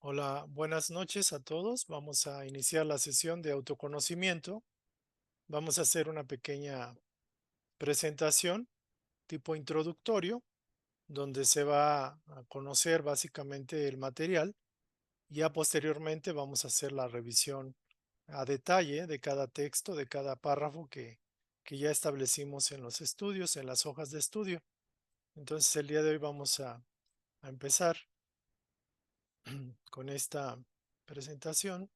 Hola, buenas noches a todos. Vamos a iniciar la sesión de autoconocimiento. Vamos a hacer una pequeña presentación tipo introductorio, donde se va a conocer básicamente el material. Ya posteriormente vamos a hacer la revisión a detalle de cada texto, de cada párrafo que ya establecimos en los estudios, en las hojas de estudio. Entonces el día de hoy vamos a empezar con esta presentación.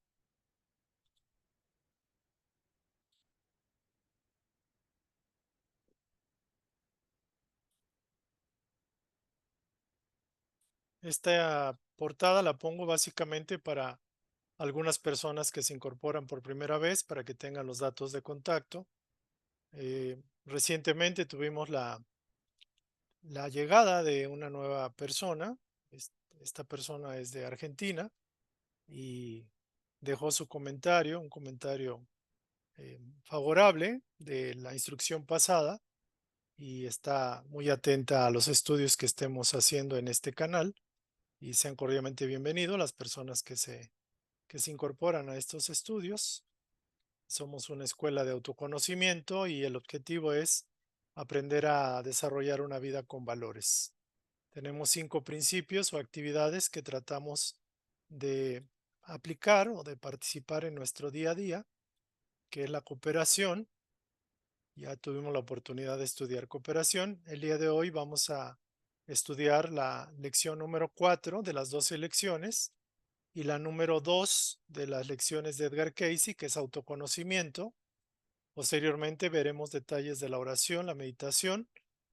Esta portada la pongo básicamente para algunas personas que se incorporan por primera vez para que tengan los datos de contacto. Recientemente tuvimos la llegada de una nueva persona. Esta persona es de Argentina y dejó su comentario, un comentario favorable de la instrucción pasada y está muy atenta a los estudios que estemos haciendo en este canal y sean cordialmente bienvenidos las personas que se incorporan a estos estudios. Somos una escuela de autoconocimiento y el objetivo es aprender a desarrollar una vida con valores. Tenemos 5 principios o actividades que tratamos de aplicar o de participar en nuestro día a día, que es la cooperación. Ya tuvimos la oportunidad de estudiar cooperación. El día de hoy vamos a estudiar la lección número 4 de las 12 lecciones y la número 2 de las lecciones de Edgar Cayce, que es autoconocimiento. Posteriormente veremos detalles de la oración, la meditación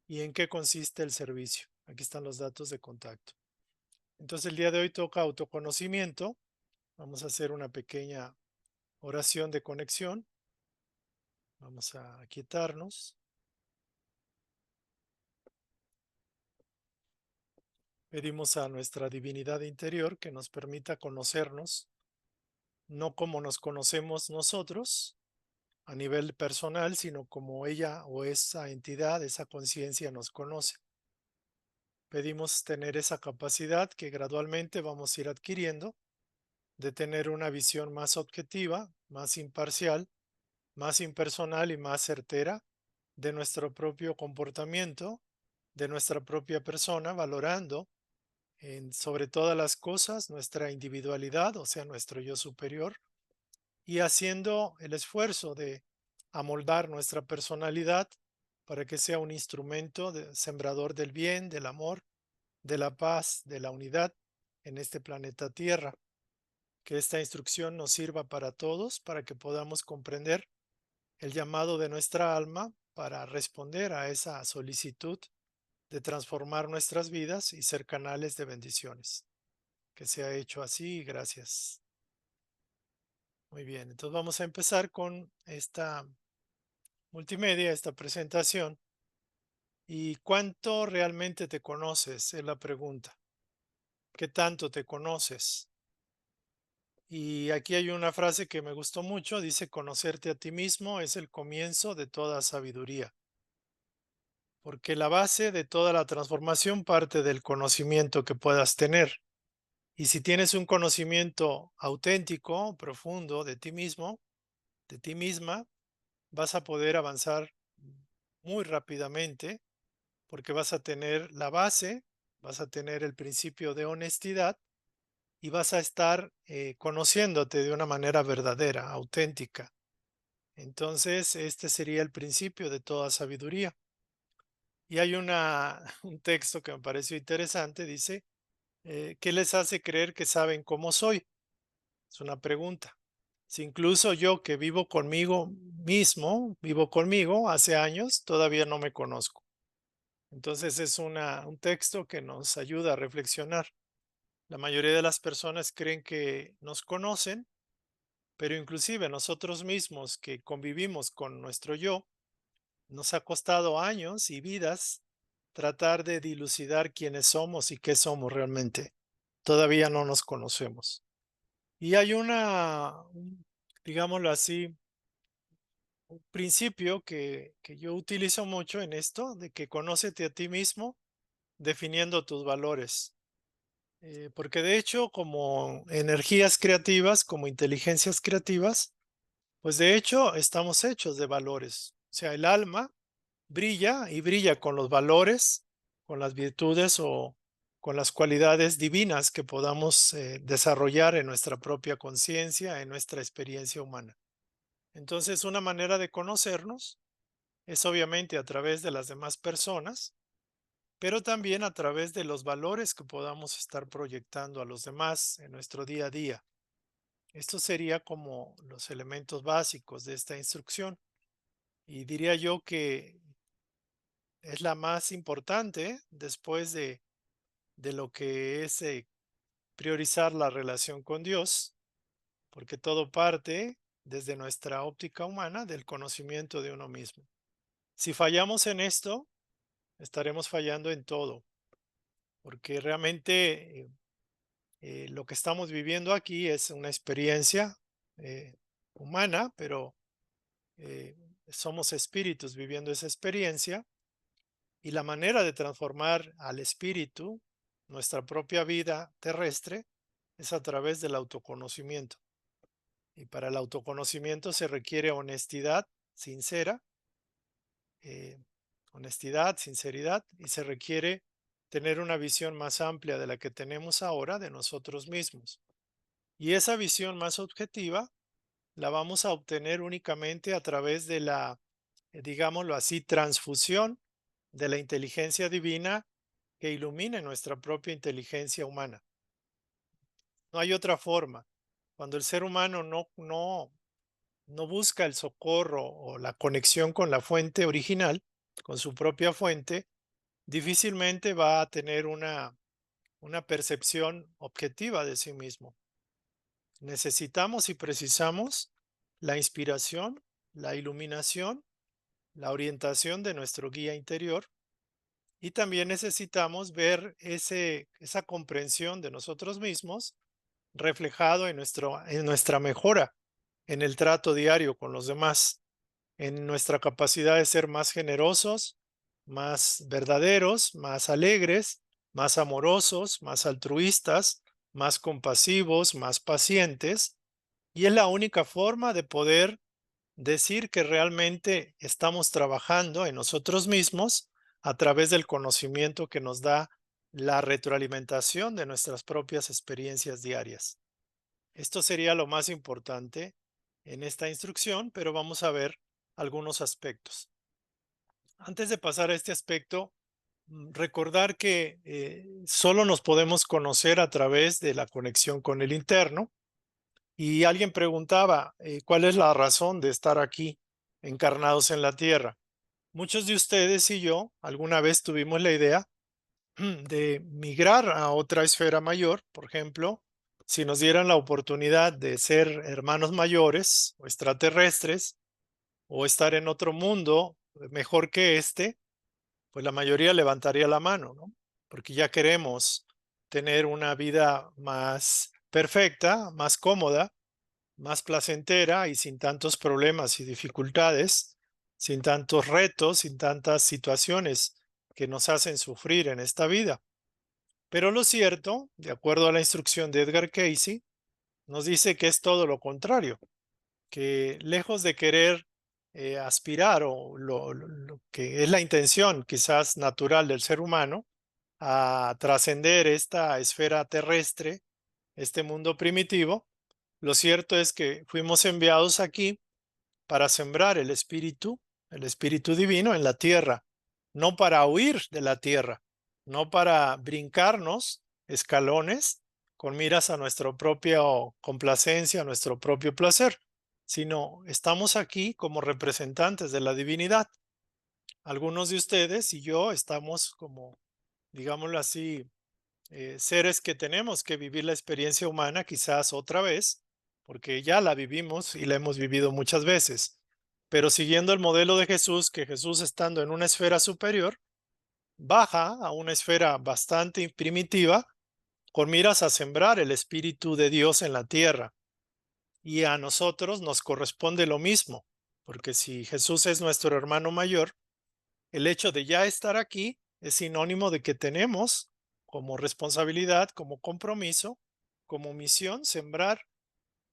y en qué consiste el servicio. Aquí están los datos de contacto. Entonces el día de hoy toca autoconocimiento. Vamos a hacer una pequeña oración de conexión. Vamos a aquietarnos. Pedimos a nuestra divinidad interior que nos permita conocernos, no como nos conocemos nosotros a nivel personal, sino como ella o esa entidad, esa conciencia nos conoce. Pedimos tener esa capacidad que gradualmente vamos a ir adquiriendo de tener una visión más objetiva, más imparcial, más impersonal y más certera de nuestro propio comportamiento, de nuestra propia persona, valorando sobre todas las cosas nuestra individualidad, o sea, nuestro yo superior, y haciendo el esfuerzo de amoldar nuestra personalidad para que sea un instrumento sembrador del bien, del amor, de la paz, de la unidad en este planeta Tierra. Que esta instrucción nos sirva para todos, para que podamos comprender el llamado de nuestra alma para responder a esa solicitud de transformar nuestras vidas y ser canales de bendiciones. Que sea hecho así, gracias. Muy bien, entonces vamos a empezar con esta multimedia, esta presentación. ¿Y cuánto realmente te conoces? Es la pregunta. ¿Qué tanto te conoces? Y aquí hay una frase que me gustó mucho, dice, conocerte a ti mismo es el comienzo de toda sabiduría, porque la base de toda la transformación parte del conocimiento que puedas tener. Y si tienes un conocimiento auténtico, profundo de ti mismo, de ti misma, vas a poder avanzar muy rápidamente porque vas a tener la base, vas a tener el principio de honestidad y vas a estar conociéndote de una manera verdadera, auténtica. Entonces, este sería el principio de toda sabiduría. Y hay un texto que me pareció interesante, dice, ¿qué les hace creer que saben cómo soy? Es una pregunta. Si incluso yo que vivo conmigo mismo, vivo conmigo hace años, todavía no me conozco. Entonces es un texto que nos ayuda a reflexionar. La mayoría de las personas creen que nos conocen, pero inclusive nosotros mismos que convivimos con nuestro yo, nos ha costado años y vidas tratar de dilucidar quiénes somos y qué somos realmente. Todavía no nos conocemos. Y hay digámoslo así, un principio que yo utilizo mucho en esto, de que conócete a ti mismo definiendo tus valores. Porque de hecho, como energías creativas, como inteligencias creativas, pues de hecho estamos hechos de valores. O sea, el alma brilla y brilla con los valores, con las virtudes o con las cualidades divinas que podamos desarrollar en nuestra propia conciencia, en nuestra experiencia humana. Entonces, una manera de conocernos es obviamente a través de las demás personas, pero también a través de los valores que podamos estar proyectando a los demás en nuestro día a día. Esto sería como los elementos básicos de esta instrucción. Y diría yo que es la más importante después de lo que es priorizar la relación con Dios, porque todo parte desde nuestra óptica humana del conocimiento de uno mismo. Si fallamos en esto, estaremos fallando en todo, porque realmente lo que estamos viviendo aquí es una experiencia eh, humana, pero eh, somos espíritus viviendo esa experiencia y la manera de transformar al espíritu, nuestra propia vida terrestre, es a través del autoconocimiento. Y para el autoconocimiento se requiere honestidad sincera, eh, honestidad, sinceridad, y se requiere tener una visión más amplia de la que tenemos ahora de nosotros mismos. Y esa visión más objetiva la vamos a obtener únicamente a través de la, digámoslo así, transfusión de la inteligencia divina que ilumine nuestra propia inteligencia humana. No hay otra forma. Cuando el ser humano no busca el socorro o la conexión con la fuente original, con su propia fuente, difícilmente va a tener una percepción objetiva de sí mismo. Necesitamos y precisamos la inspiración, la iluminación, la orientación de nuestro guía interior y también necesitamos ver esa comprensión de nosotros mismos reflejado en nuestra mejora, en el trato diario con los demás, en nuestra capacidad de ser más generosos, más verdaderos, más alegres, más amorosos, más altruistas, más compasivos, más pacientes. Y es la única forma de poder decir que realmente estamos trabajando en nosotros mismos a través del conocimiento que nos da la retroalimentación de nuestras propias experiencias diarias. Esto sería lo más importante en esta instrucción, pero vamos a ver algunos aspectos. Antes de pasar a este aspecto, recordar que solo nos podemos conocer a través de la conexión con el interno. Y alguien preguntaba, ¿cuál es la razón de estar aquí encarnados en la Tierra? Muchos de ustedes y yo alguna vez tuvimos la idea de migrar a otra esfera mayor, por ejemplo, si nos dieran la oportunidad de ser hermanos mayores o extraterrestres o estar en otro mundo mejor que este, pues la mayoría levantaría la mano, ¿no? Porque ya queremos tener una vida más perfecta, más cómoda, más placentera y sin tantos problemas y dificultades, sin tantos retos, sin tantas situaciones que nos hacen sufrir en esta vida. Pero lo cierto, de acuerdo a la instrucción de Edgar Cayce, nos dice que es todo lo contrario, que lejos de querer aspirar o lo que es la intención quizás natural del ser humano a trascender esta esfera terrestre, este mundo primitivo, lo cierto es que fuimos enviados aquí para sembrar el espíritu divino en la tierra, no para huir de la tierra, no para brincarnos escalones con miras a nuestra propia complacencia, a nuestro propio placer, sino estamos aquí como representantes de la divinidad. Algunos de ustedes y yo estamos como, digámoslo así, seres que tenemos que vivir la experiencia humana quizás otra vez, porque ya la vivimos y la hemos vivido muchas veces, pero siguiendo el modelo de Jesús, que Jesús estando en una esfera superior, baja a una esfera bastante primitiva con miras a sembrar el Espíritu de Dios en la tierra. Y a nosotros nos corresponde lo mismo, porque si Jesús es nuestro hermano mayor, el hecho de ya estar aquí es sinónimo de que tenemos como responsabilidad, como compromiso, como misión, sembrar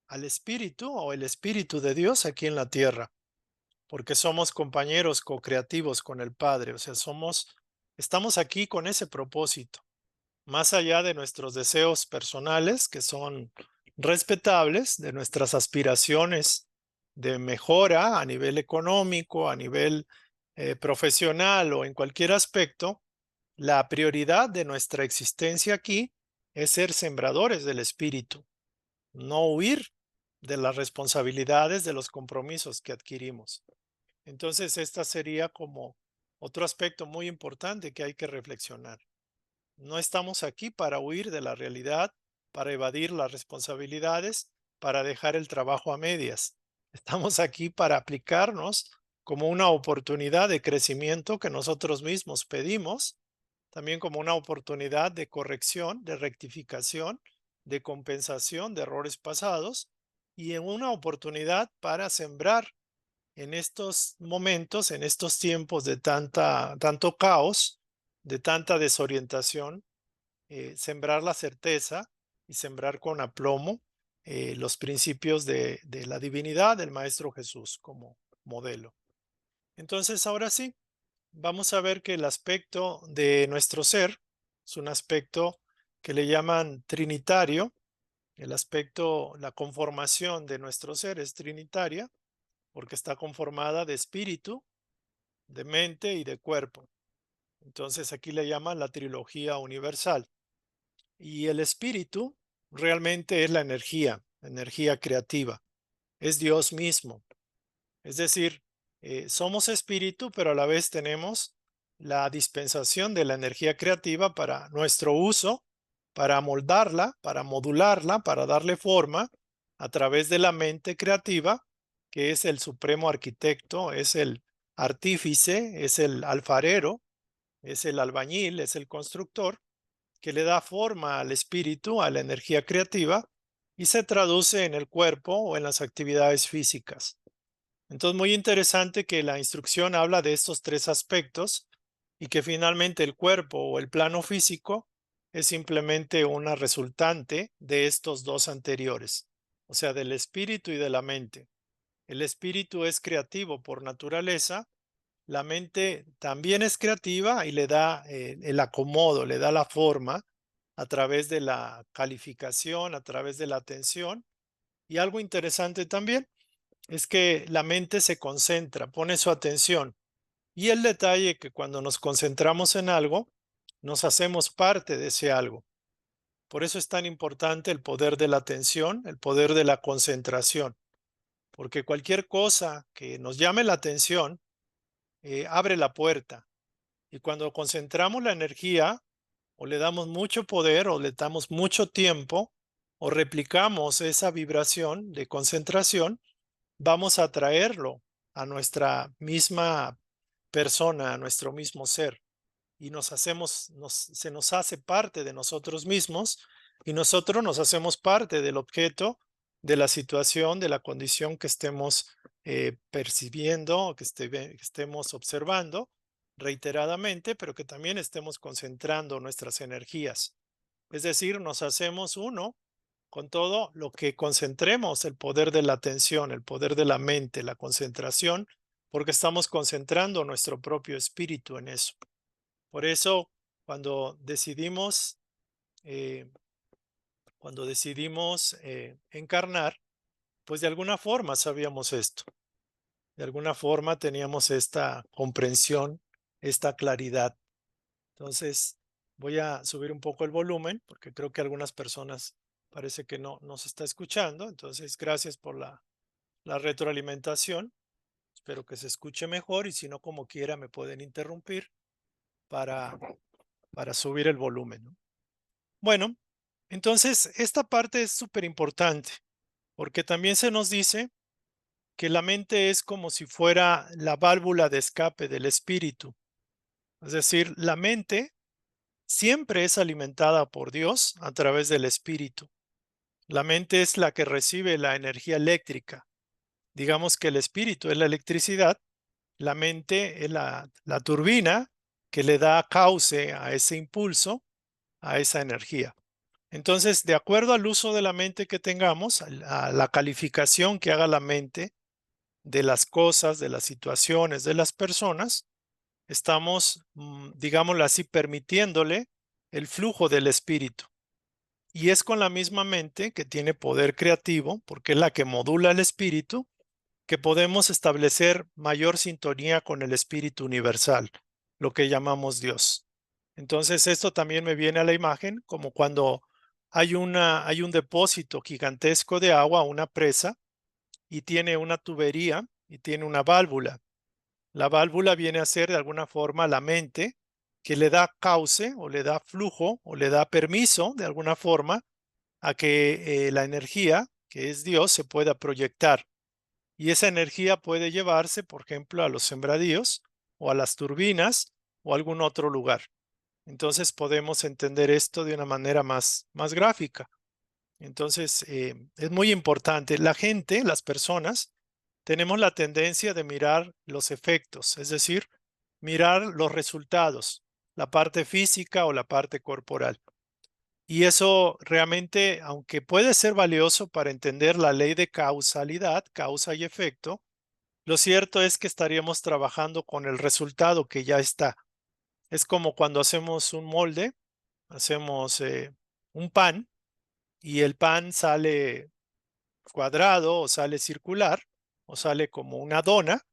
al Espíritu o el Espíritu de Dios aquí en la tierra, porque somos compañeros co-creativos con el Padre, o sea, estamos aquí con ese propósito, más allá de nuestros deseos personales, que son respetables, de nuestras aspiraciones de mejora a nivel económico, a nivel profesional o en cualquier aspecto. La prioridad de nuestra existencia aquí es ser sembradores del Espíritu, no huir de las responsabilidades, de los compromisos que adquirimos. Entonces, esta sería como otro aspecto muy importante que hay que reflexionar. No estamos aquí para huir de la realidad, para evadir las responsabilidades, para dejar el trabajo a medias. Estamos aquí para aplicarnos como una oportunidad de crecimiento que nosotros mismos pedimos, también como una oportunidad de corrección, de rectificación, de compensación de errores pasados y en una oportunidad para sembrar en estos momentos, en estos tiempos de tanto caos, de tanta desorientación, sembrar la certeza y sembrar con aplomo los principios de la divinidad del Maestro Jesús como modelo. Entonces, ahora sí, vamos a ver que el aspecto de nuestro ser es un aspecto que le llaman trinitario. El aspecto, la conformación de nuestro ser es trinitaria porque está conformada de espíritu, de mente y de cuerpo. Entonces aquí le llaman la trilogía universal. Y el espíritu realmente es la energía creativa, es Dios mismo. Es decir, somos espíritu, pero a la vez tenemos la dispensación de la energía creativa para nuestro uso, para moldarla, para modularla, para darle forma a través de la mente creativa, que es el supremo arquitecto, es el artífice, es el alfarero, es el albañil, es el constructor, que le da forma al espíritu, a la energía creativa, y se traduce en el cuerpo o en las actividades físicas. Entonces, muy interesante que la instrucción habla de estos tres aspectos y que finalmente el cuerpo o el plano físico es simplemente una resultante de estos dos anteriores, o sea, del espíritu y de la mente. El espíritu es creativo por naturaleza, la mente también es creativa y le da el acomodo, le da la forma a través de la calificación, a través de la atención. Y algo interesante también es que la mente se concentra, pone su atención. Y el detalle que cuando nos concentramos en algo, nos hacemos parte de ese algo. Por eso es tan importante el poder de la atención, el poder de la concentración, porque cualquier cosa que nos llame la atención abre la puerta. Y cuando concentramos la energía, o le damos mucho poder, o le damos mucho tiempo, o replicamos esa vibración de concentración, vamos a traerlo a nuestra misma persona, a nuestro mismo ser. Y se nos hace parte de nosotros mismos y nosotros nos hacemos parte del objeto, de la situación, de la condición que estemos percibiendo, que estemos observando reiteradamente, pero que también estemos concentrando nuestras energías. Es decir, nos hacemos uno con todo lo que concentremos, el poder de la atención, el poder de la mente, la concentración, porque estamos concentrando nuestro propio espíritu en eso. Por eso, cuando decidimos, eh, encarnar, pues de alguna forma sabíamos esto, de alguna forma teníamos esta comprensión, esta claridad. Entonces, voy a subir un poco el volumen porque creo que algunas personas parece que no nos está escuchando. Entonces, gracias por la retroalimentación. Espero que se escuche mejor y si no, como quiera, me pueden interrumpir para, para subir el volumen, ¿no? Bueno, entonces esta parte es súper importante porque también se nos dice que la mente es como si fuera la válvula de escape del espíritu. Es decir, la mente siempre es alimentada por Dios a través del espíritu. La mente es la que recibe la energía eléctrica. Digamos que el espíritu es la electricidad, la mente es la turbina que le da cauce a ese impulso a esa energía. Entonces, de acuerdo al uso de la mente que tengamos, a la calificación que haga la mente de las cosas, de las situaciones, de las personas, estamos, digámoslo así, permitiéndole el flujo del espíritu. Y es con la misma mente que tiene poder creativo, porque es la que modula el espíritu, que podemos establecer mayor sintonía con el espíritu universal, lo que llamamos Dios. Entonces, esto también me viene a la imagen como cuando hay un depósito gigantesco de agua, una presa, y tiene una tubería y tiene una válvula. La válvula viene a ser de alguna forma la mente que le da cauce o le da flujo o le da permiso de alguna forma a que la energía, que es Dios, se pueda proyectar. Y esa energía puede llevarse, por ejemplo, a los sembradíos o a las turbinas o a algún otro lugar. Entonces podemos entender esto de una manera más gráfica. Entonces es muy importante. La gente, las personas, tenemos la tendencia de mirar los efectos, es decir, mirar los resultados, la parte física o la parte corporal. Y eso realmente, aunque puede ser valioso para entender la ley de causalidad, causa y efecto, lo cierto es que estaríamos trabajando con el resultado que ya está. Es como cuando hacemos un molde, hacemos un pan y el pan sale cuadrado o sale circular o sale como una dona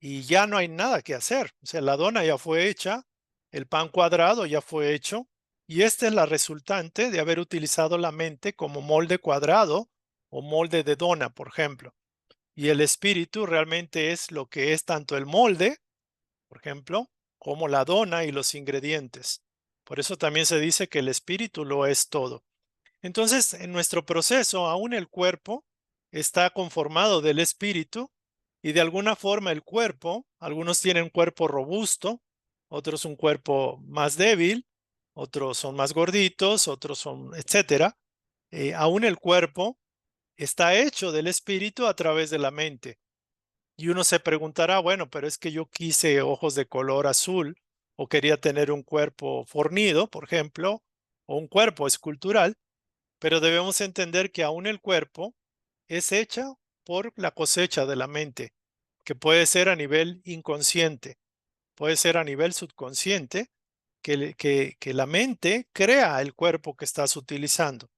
y ya no hay nada que hacer. O sea, la dona ya fue hecha, el pan cuadrado ya fue hecho y esta es la resultante de haber utilizado la mente como molde cuadrado o molde de dona, por ejemplo. Y el espíritu realmente es lo que es tanto el molde, por ejemplo, como la dona y los ingredientes. Por eso también se dice que el espíritu lo es todo. Entonces, en nuestro proceso, aún el cuerpo está conformado del espíritu y de alguna forma el cuerpo, algunos tienen un cuerpo robusto, otros un cuerpo más débil, otros son más gorditos, otros son, etcétera. Aún el cuerpo está hecho del espíritu a través de la mente. Y uno se preguntará, bueno, pero es que yo quise ojos de color azul o quería tener un cuerpo fornido, por ejemplo, o un cuerpo escultural, pero debemos entender que aún el cuerpo es hecha por la cosecha de la mente, que puede ser a nivel inconsciente, puede ser a nivel subconsciente, que la mente crea el cuerpo que estás utilizando.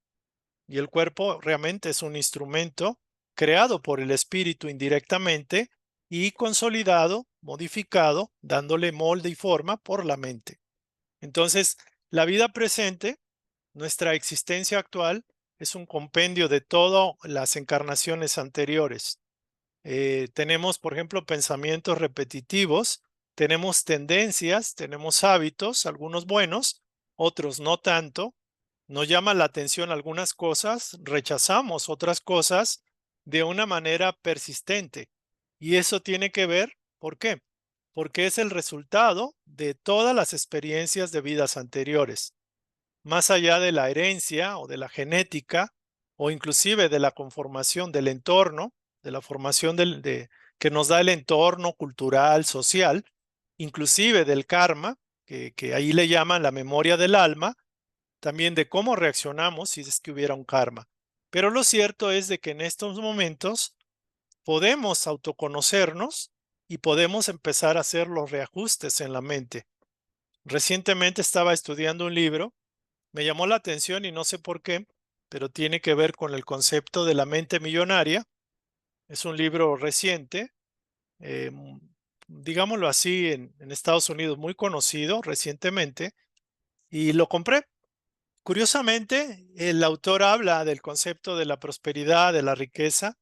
Y el cuerpo realmente es un instrumento creado por el espíritu indirectamente y consolidado, modificado, dándole molde y forma por la mente. Entonces, la vida presente, nuestra existencia actual, es un compendio de todas las encarnaciones anteriores. Tenemos, por ejemplo, pensamientos repetitivos, tenemos tendencias, tenemos hábitos, algunos buenos, otros no tanto. Nos llama la atención algunas cosas, rechazamos otras cosas de una manera persistente. Y eso tiene que ver, ¿por qué? Porque es el resultado de todas las experiencias de vidas anteriores, más allá de la herencia o de la genética o inclusive de la conformación del entorno, de la formación que nos da el entorno cultural, social, inclusive del karma, que ahí le llaman la memoria del alma, también de cómo reaccionamos si es que hubiera un karma. Pero lo cierto es de que en estos momentos podemos autoconocernos y podemos empezar a hacer los reajustes en la mente. Recientemente estaba estudiando un libro, me llamó la atención y no sé por qué, pero tiene que ver con el concepto de la mente millonaria. Es un libro reciente, eh, digámoslo así, en Estados Unidos muy conocido recientemente, y lo compré. Curiosamente, el autor habla del concepto de la prosperidad, de la riqueza,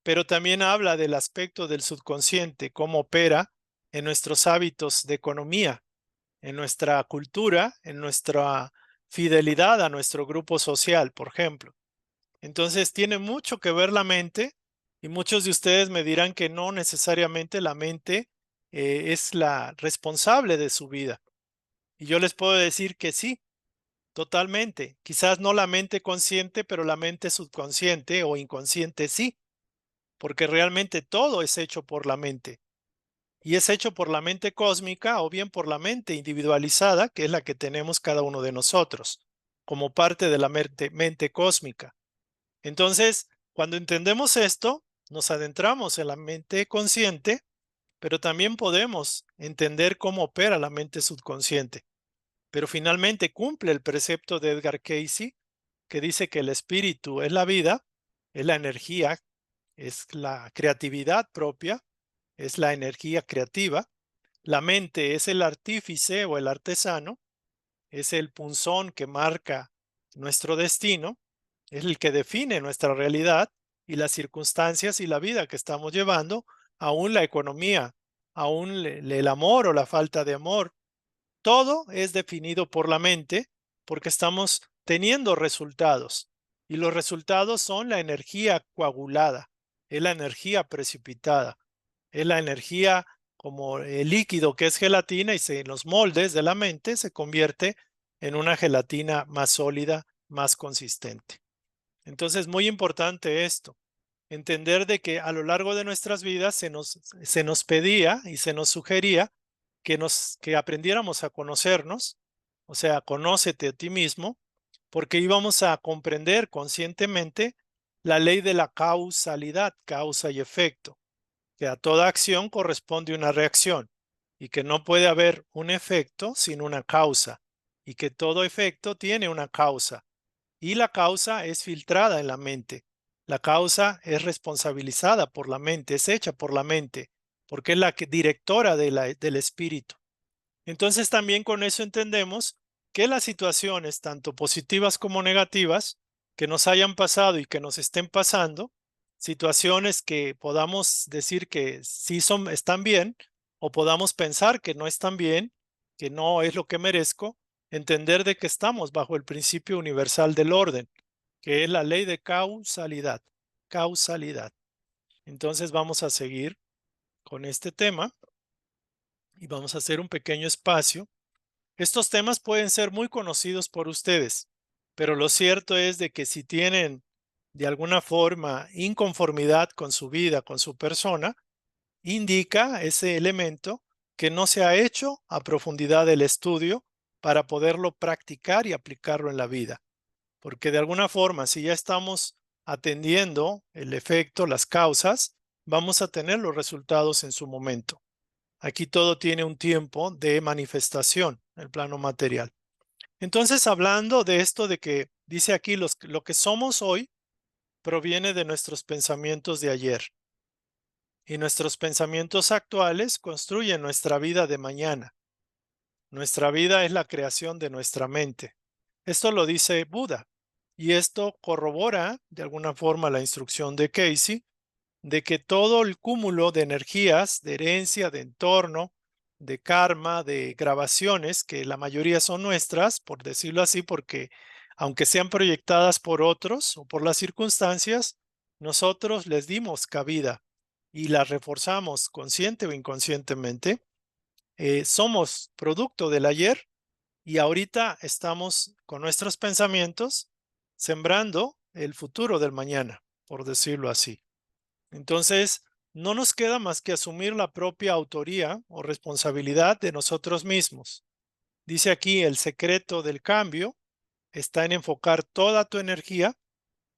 pero también habla del aspecto del subconsciente, cómo opera en nuestros hábitos de economía, en nuestra cultura, en nuestra fidelidad a nuestro grupo social, por ejemplo. Entonces, tiene mucho que ver la mente y muchos de ustedes me dirán que no necesariamente la mente es la responsable de su vida. Y yo les puedo decir que sí, totalmente. Quizás no la mente consciente, pero la mente subconsciente o inconsciente sí, porque realmente todo es hecho por la mente. y es hecho por la mente cósmica o bien por la mente individualizada, que es la que tenemos cada uno de nosotros, como parte de la mente cósmica. Entonces, cuando entendemos esto, nos adentramos en la mente consciente, pero también podemos entender cómo opera la mente subconsciente. Pero finalmente cumple el precepto de Edgar Cayce, que dice que el espíritu es la vida, es la energía, es la creatividad propia, es la energía creativa. La mente es el artífice o el artesano, es el punzón que marca nuestro destino, es el que define nuestra realidad y las circunstancias y la vida que estamos llevando, aún la economía, aún el amor o la falta de amor. Todo es definido por la mente porque estamos teniendo resultados y los resultados son la energía coagulada, es la energía precipitada, es la energía como el líquido que es gelatina y en los moldes de la mente se convierte en una gelatina más sólida, más consistente. Entonces, muy importante esto, entender de que a lo largo de nuestras vidas se nos pedía y se nos sugería que aprendiéramos a conocernos, o sea, conócete a ti mismo, porque íbamos a comprender conscientemente la ley de la causalidad, causa y efecto, que a toda acción corresponde una reacción y que no puede haber un efecto sin una causa y que todo efecto tiene una causa y la causa es filtrada en la mente. La causa es responsabilizada por la mente, es hecha por la mente, porque es la directora del espíritu. Entonces también con eso entendemos que las situaciones, tanto positivas como negativas, que nos hayan pasado y que nos estén pasando, situaciones que podamos decir que sí están bien o podamos pensar que no están bien, que no es lo que merezco, entender de que estamos bajo el principio universal del orden, que es la ley de causalidad. Causalidad. Entonces vamos a seguir con este tema y vamos a hacer un pequeño espacio. Estos temas pueden ser muy conocidos por ustedes, pero lo cierto es de que si tienen de alguna forma inconformidad con su vida, con su persona, indica ese elemento que no se ha hecho a profundidad el estudio para poderlo practicar y aplicarlo en la vida. Porque de alguna forma, si ya estamos atendiendo el efecto, las causas, vamos a tener los resultados en su momento. Aquí todo tiene un tiempo de manifestación, el plano material. Entonces, hablando de esto de que dice aquí lo que somos hoy proviene de nuestros pensamientos de ayer y nuestros pensamientos actuales construyen nuestra vida de mañana. Nuestra vida es la creación de nuestra mente. Esto lo dice Buda y esto corrobora de alguna forma la instrucción de Casey de que todo el cúmulo de energías, de herencia, de entorno, de karma, de grabaciones, que la mayoría son nuestras, por decirlo así, porque aunque sean proyectadas por otros o por las circunstancias, nosotros les dimos cabida y las reforzamos consciente o inconscientemente. Somos producto del ayer y ahorita estamos con nuestros pensamientos sembrando el futuro del mañana, por decirlo así. Entonces, no nos queda más que asumir la propia autoría o responsabilidad de nosotros mismos. Dice aquí, el secreto del cambio está en enfocar toda tu energía.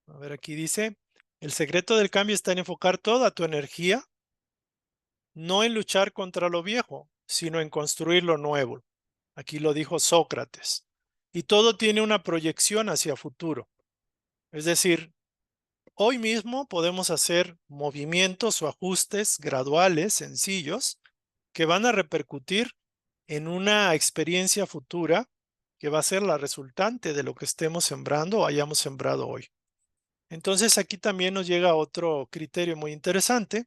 A ver, aquí dice, el secreto del cambio está en enfocar toda tu energía, no en luchar contra lo viejo, sino en construir lo nuevo. Aquí lo dijo Sócrates. Y todo tiene una proyección hacia futuro. Es decir, hoy mismo podemos hacer movimientos o ajustes graduales, sencillos, que van a repercutir en una experiencia futura que va a ser la resultante de lo que estemos sembrando o hayamos sembrado hoy. Entonces aquí también nos llega otro criterio muy interesante,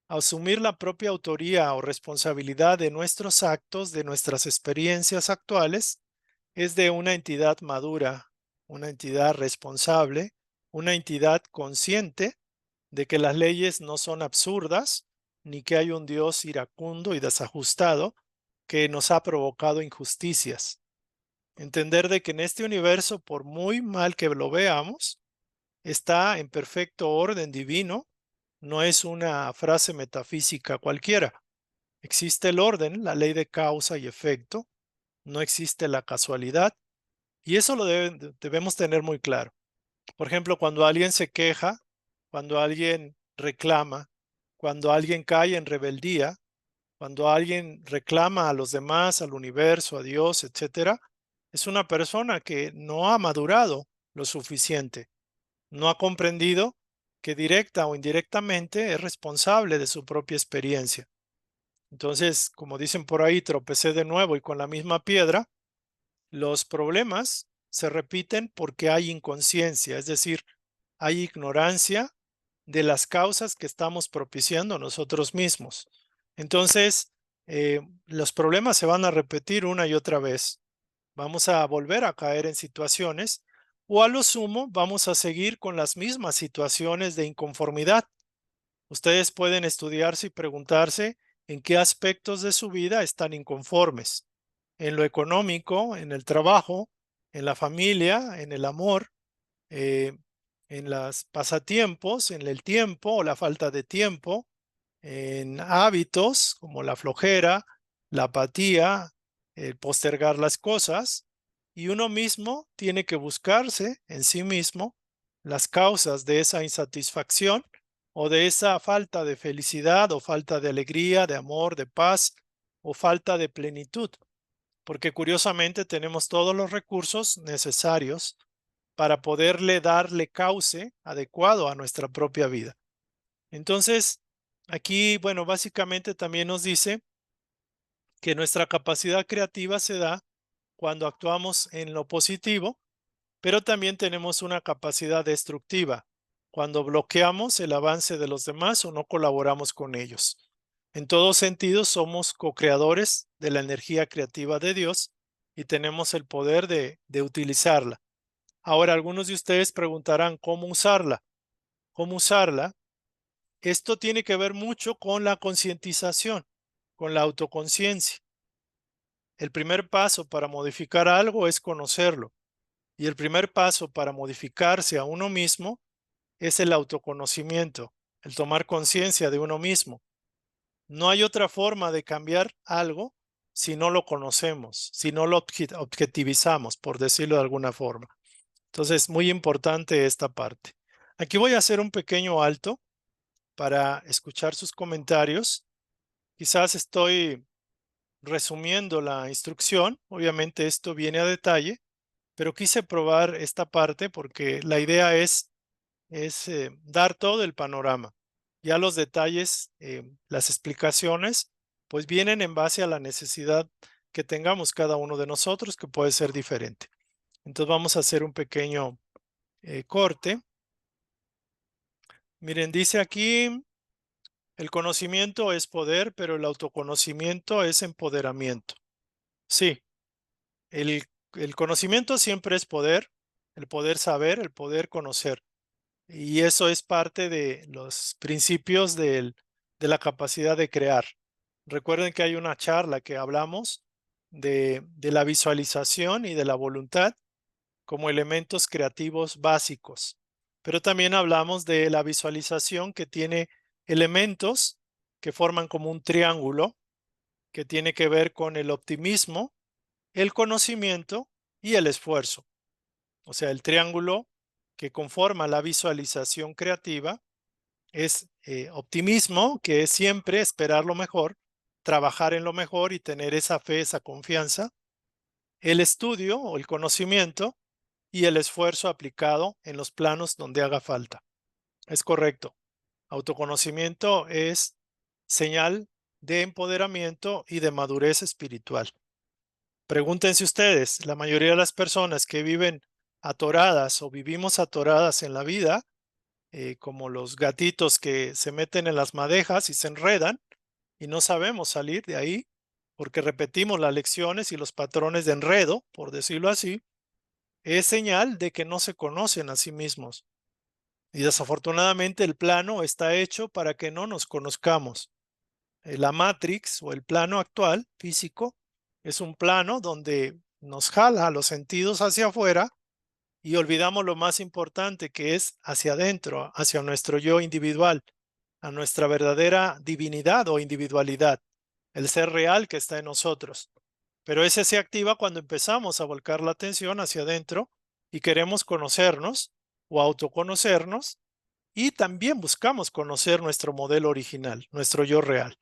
asumir la propia autoría o responsabilidad de nuestros actos, de nuestras experiencias actuales, es de una entidad madura, una entidad responsable, una entidad consciente de que las leyes no son absurdas, ni que hay un Dios iracundo y desajustado que nos ha provocado injusticias. Entender de que en este universo, por muy mal que lo veamos, está en perfecto orden divino, no es una frase metafísica cualquiera. Existe el orden, la ley de causa y efecto, no existe la casualidad, y eso lo debemos tener muy claro. Por ejemplo, cuando alguien se queja, cuando alguien reclama, cuando alguien cae en rebeldía, cuando alguien reclama a los demás, al universo, a Dios, etcétera, es una persona que no ha madurado lo suficiente, no ha comprendido que directa o indirectamente es responsable de su propia experiencia. Entonces, como dicen por ahí, tropecé de nuevo y con la misma piedra. Los problemas se repiten porque hay inconsciencia, es decir, hay ignorancia de las causas que estamos propiciando nosotros mismos. Entonces, los problemas se van a repetir una y otra vez. Vamos a volver a caer en situaciones o a lo sumo vamos a seguir con las mismas situaciones de inconformidad. Ustedes pueden estudiarse y preguntarse en qué aspectos de su vida están inconformes. En lo económico, en el trabajo, en la familia, en el amor, eh, en los pasatiempos, en el tiempo o la falta de tiempo, en hábitos como la flojera, la apatía, el postergar las cosas, y uno mismo tiene que buscarse en sí mismo las causas de esa insatisfacción o de esa falta de felicidad o falta de alegría, de amor, de paz o falta de plenitud, porque curiosamente tenemos todos los recursos necesarios para poderle darle cauce adecuado a nuestra propia vida. Entonces, aquí, bueno, básicamente también nos dice que nuestra capacidad creativa se da cuando actuamos en lo positivo, pero también tenemos una capacidad destructiva cuando bloqueamos el avance de los demás o no colaboramos con ellos. En todos sentidos, somos co-creadores de la energía creativa de Dios y tenemos el poder de utilizarla. Ahora, algunos de ustedes preguntarán cómo usarla. ¿Cómo usarla? Esto tiene que ver mucho con la concientización, con la autoconciencia. El primer paso para modificar algo es conocerlo. Y el primer paso para modificarse a uno mismo es el autoconocimiento, el tomar conciencia de uno mismo. No hay otra forma de cambiar algo si no lo conocemos, si no lo objetivizamos, por decirlo de alguna forma. Entonces, muy importante esta parte. Aquí voy a hacer un pequeño alto para escuchar sus comentarios. Quizás estoy resumiendo la instrucción, obviamente esto viene a detalle, pero quise probar esta parte porque la idea es dar todo el panorama. Ya los detalles, las explicaciones, pues vienen en base a la necesidad que tengamos cada uno de nosotros, que puede ser diferente. Entonces vamos a hacer un pequeño corte. Miren, dice aquí, el conocimiento es poder, pero el autoconocimiento es empoderamiento. Sí, el, el conocimiento siempre es poder, el poder saber, el poder conocer. Y eso es parte de los principios de la capacidad de crear. Recuerden que hay una charla que hablamos de la visualización y de la voluntad como elementos creativos básicos. Pero también hablamos de la visualización que tiene elementos que forman como un triángulo que tiene que ver con el optimismo, el conocimiento y el esfuerzo. O sea, el triángulo que conforma la visualización creativa es optimismo, que es siempre esperar lo mejor, trabajar en lo mejor y tener esa fe, esa confianza. El estudio o el conocimiento y el esfuerzo aplicado en los planos donde haga falta. Es correcto. Autoconocimiento es señal de empoderamiento y de madurez espiritual. Pregúntense ustedes, la mayoría de las personas que viven atoradas o vivimos atoradas en la vida, como los gatitos que se meten en las madejas y se enredan y no sabemos salir de ahí porque repetimos las lecciones y los patrones de enredo, por decirlo así, es señal de que no se conocen a sí mismos. Y desafortunadamente el plano está hecho para que no nos conozcamos. La Matrix o el plano actual físico es un plano donde nos jala los sentidos hacia afuera y olvidamos lo más importante que es hacia adentro, hacia nuestro yo individual, a nuestra verdadera divinidad o individualidad. el ser real que está en nosotros. Pero ese se activa cuando empezamos a volcar la atención hacia adentro y queremos conocernos o autoconocernos, y también buscamos conocer nuestro modelo original, nuestro yo real.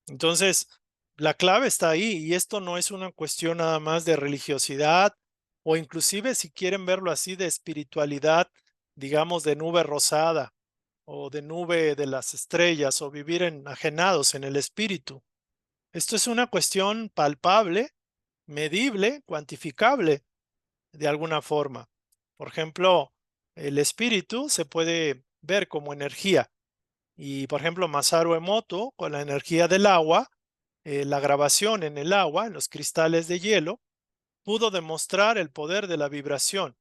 Entonces, la clave está ahí, y esto no es una cuestión nada más de religiosidad, o inclusive, si quieren verlo así, de espiritualidad, digamos, de nube rosada o de nube de las estrellas, o vivir enajenados en el espíritu. Esto es una cuestión palpable, medible, cuantificable de alguna forma. Por ejemplo, el espíritu se puede ver como energía, y por ejemplo Masaru Emoto, con la energía del agua, la grabación en el agua, en los cristales de hielo, pudo demostrar el poder de la vibración.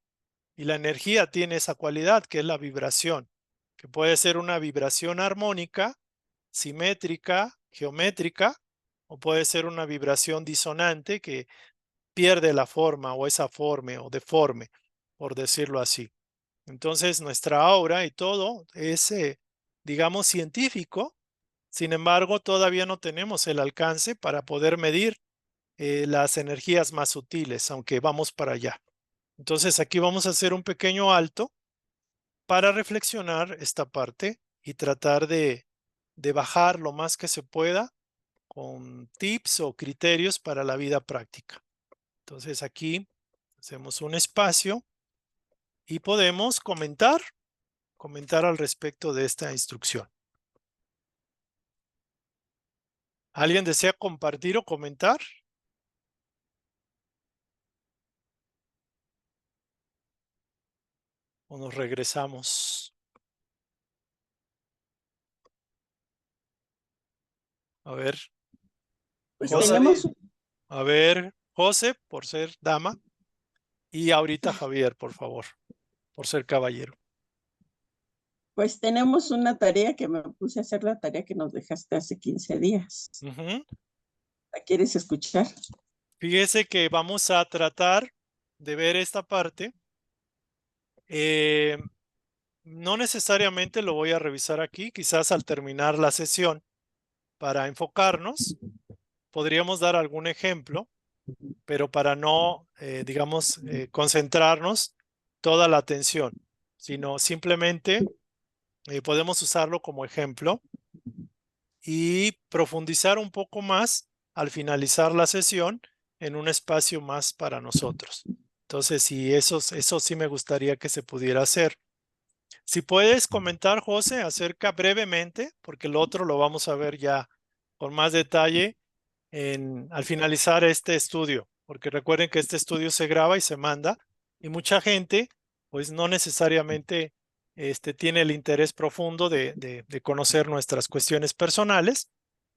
Y la energía tiene esa cualidad, que es la vibración, que puede ser una vibración armónica, simétrica, geométrica, o puede ser una vibración disonante que pierde la forma, o es aforme o deforme, por decirlo así. Entonces, nuestra aura y todo es, digamos, científico. Sin embargo, todavía no tenemos el alcance para poder medir las energías más sutiles, aunque vamos para allá. Entonces, aquí vamos a hacer un pequeño alto para reflexionar esta parte y tratar de bajar lo más que se pueda con tips o criterios para la vida práctica. Entonces, aquí hacemos un espacio y podemos comentar al respecto de esta instrucción. ¿Alguien desea compartir o comentar? ¿O nos regresamos? A ver, Pues José. tenemos, A ver, José, por ser dama. Y ahorita Javier, por favor, por ser caballero. pues tenemos una tarea que me puse a hacer, la tarea que nos dejaste hace 15 días. Ujú. ¿La quieres escuchar? Fíjese que vamos a tratar de ver esta parte. No necesariamente lo voy a revisar aquí, quizás al terminar la sesión, para enfocarnos, podríamos dar algún ejemplo, pero para no, digamos, concentrarnos toda la atención, sino simplemente podemos usarlo como ejemplo y profundizar un poco más al finalizar la sesión en un espacio más para nosotros. Entonces, sí, eso sí me gustaría que se pudiera hacer. Si puedes comentar, José, acerca brevemente, porque el otro lo vamos a ver ya con más detalle al finalizar este estudio, porque recuerden que este estudio se graba y se manda, y mucha gente pues no necesariamente tiene el interés profundo de conocer nuestras cuestiones personales,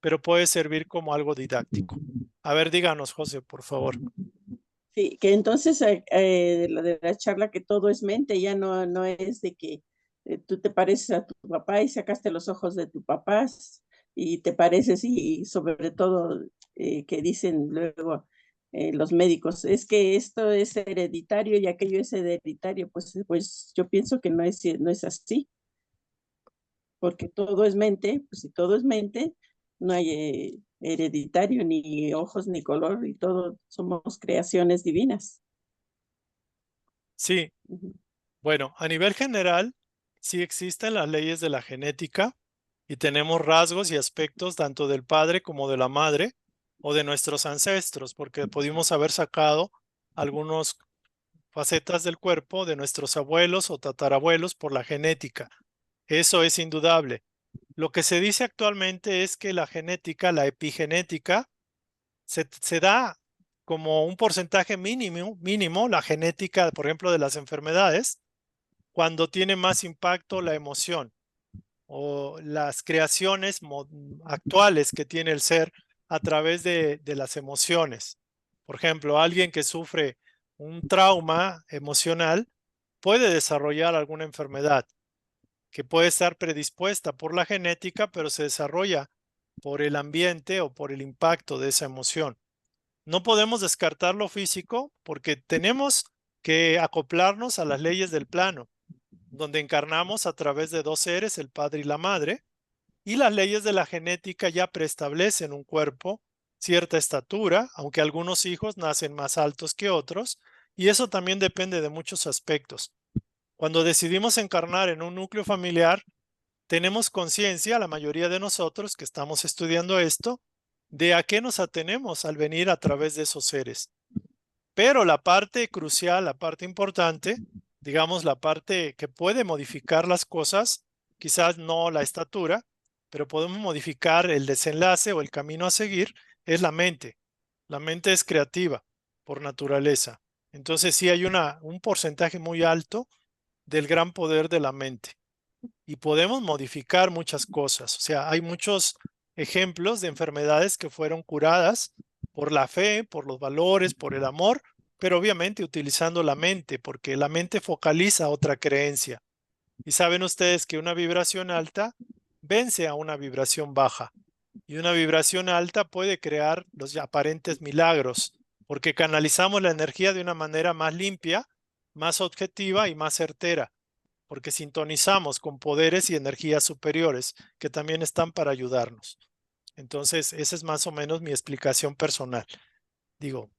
pero puede servir como algo didáctico. A ver, díganos, José, por favor. Sí, que entonces de la charla que todo es mente, ya no es de que tú te pareces a tu papá y sacaste los ojos de tu papá y te pareces, y sobre todo que dicen luego los médicos, es que esto es hereditario y aquello es hereditario, pues yo pienso que no es así, porque todo es mente, pues si todo es mente, no hay hereditario, ni ojos, ni color, y todo somos creaciones divinas. Sí, Ujú. bueno, a nivel general, sí existen las leyes de la genética y tenemos rasgos y aspectos tanto del padre como de la madre o de nuestros ancestros, porque pudimos haber sacado algunas facetas del cuerpo de nuestros abuelos o tatarabuelos por la genética. Eso es indudable. Lo que se dice actualmente es que la genética, la epigenética, se da como un porcentaje mínimo, la genética, por ejemplo, de las enfermedades, cuando tiene más impacto la emoción o las creaciones actuales que tiene el ser a través de las emociones. Por ejemplo, alguien que sufre un trauma emocional puede desarrollar alguna enfermedad que puede estar predispuesta por la genética, pero se desarrolla por el ambiente o por el impacto de esa emoción. No podemos descartar lo físico porque tenemos que acoplarnos a las leyes del plano, donde encarnamos a través de dos seres, el padre y la madre, y las leyes de la genética ya preestablecen un cuerpo cierta estatura, aunque algunos hijos nacen más altos que otros, y eso también depende de muchos aspectos. Cuando decidimos encarnar en un núcleo familiar, tenemos conciencia, la mayoría de nosotros que estamos estudiando esto, de a qué nos atenemos al venir a través de esos seres. Pero la parte crucial, la parte importante, digamos la parte que puede modificar las cosas, quizás no la estatura, pero podemos modificar el desenlace o el camino a seguir, es la mente. La mente es creativa por naturaleza. Entonces sí hay un porcentaje muy alto del gran poder de la mente y podemos modificar muchas cosas. O sea, hay muchos ejemplos de enfermedades que fueron curadas por la fe, por los valores, por el amor, pero obviamente utilizando la mente, porque la mente focaliza otra creencia. Y saben ustedes que una vibración alta vence a una vibración baja. Y una vibración alta puede crear los aparentes milagros, porque canalizamos la energía de una manera más limpia, más objetiva y más certera, porque sintonizamos con poderes y energías superiores que también están para ayudarnos. Entonces, esa es más o menos mi explicación personal. Digo,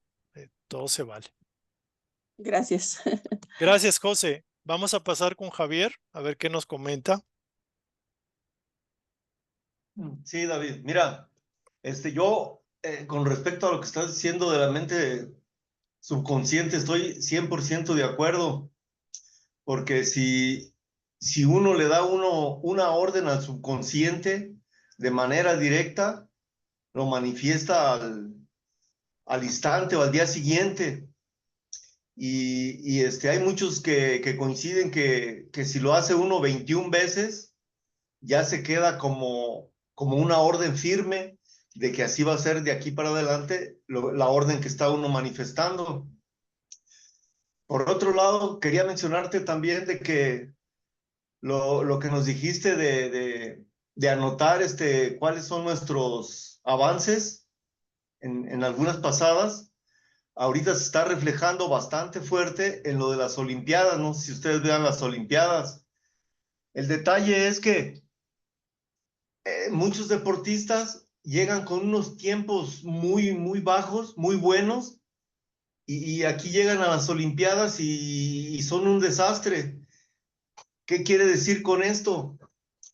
todo se vale. Gracias. Gracias, José. Vamos a pasar con Javier a ver qué nos comenta. Sí, David, mira, yo con respecto a lo que estás diciendo de la mente subconsciente, estoy 100% de acuerdo, porque si uno le da una orden al subconsciente de manera directa, lo manifiesta al instante o al día siguiente. Y hay muchos que coinciden que si lo hace uno 21 veces, ya se queda como una orden firme de que así va a ser de aquí para adelante la orden que está uno manifestando. Por otro lado, quería mencionarte también de que lo que nos dijiste de anotar cuáles son nuestros avances en algunas pasadas, ahorita se está reflejando bastante fuerte en lo de las Olimpiadas. No sé si ustedes vean las Olimpiadas. El detalle es que muchos deportistas llegan con unos tiempos muy, muy bajos, muy buenos, y aquí llegan a las Olimpiadas y son un desastre. ¿Qué quiere decir con esto?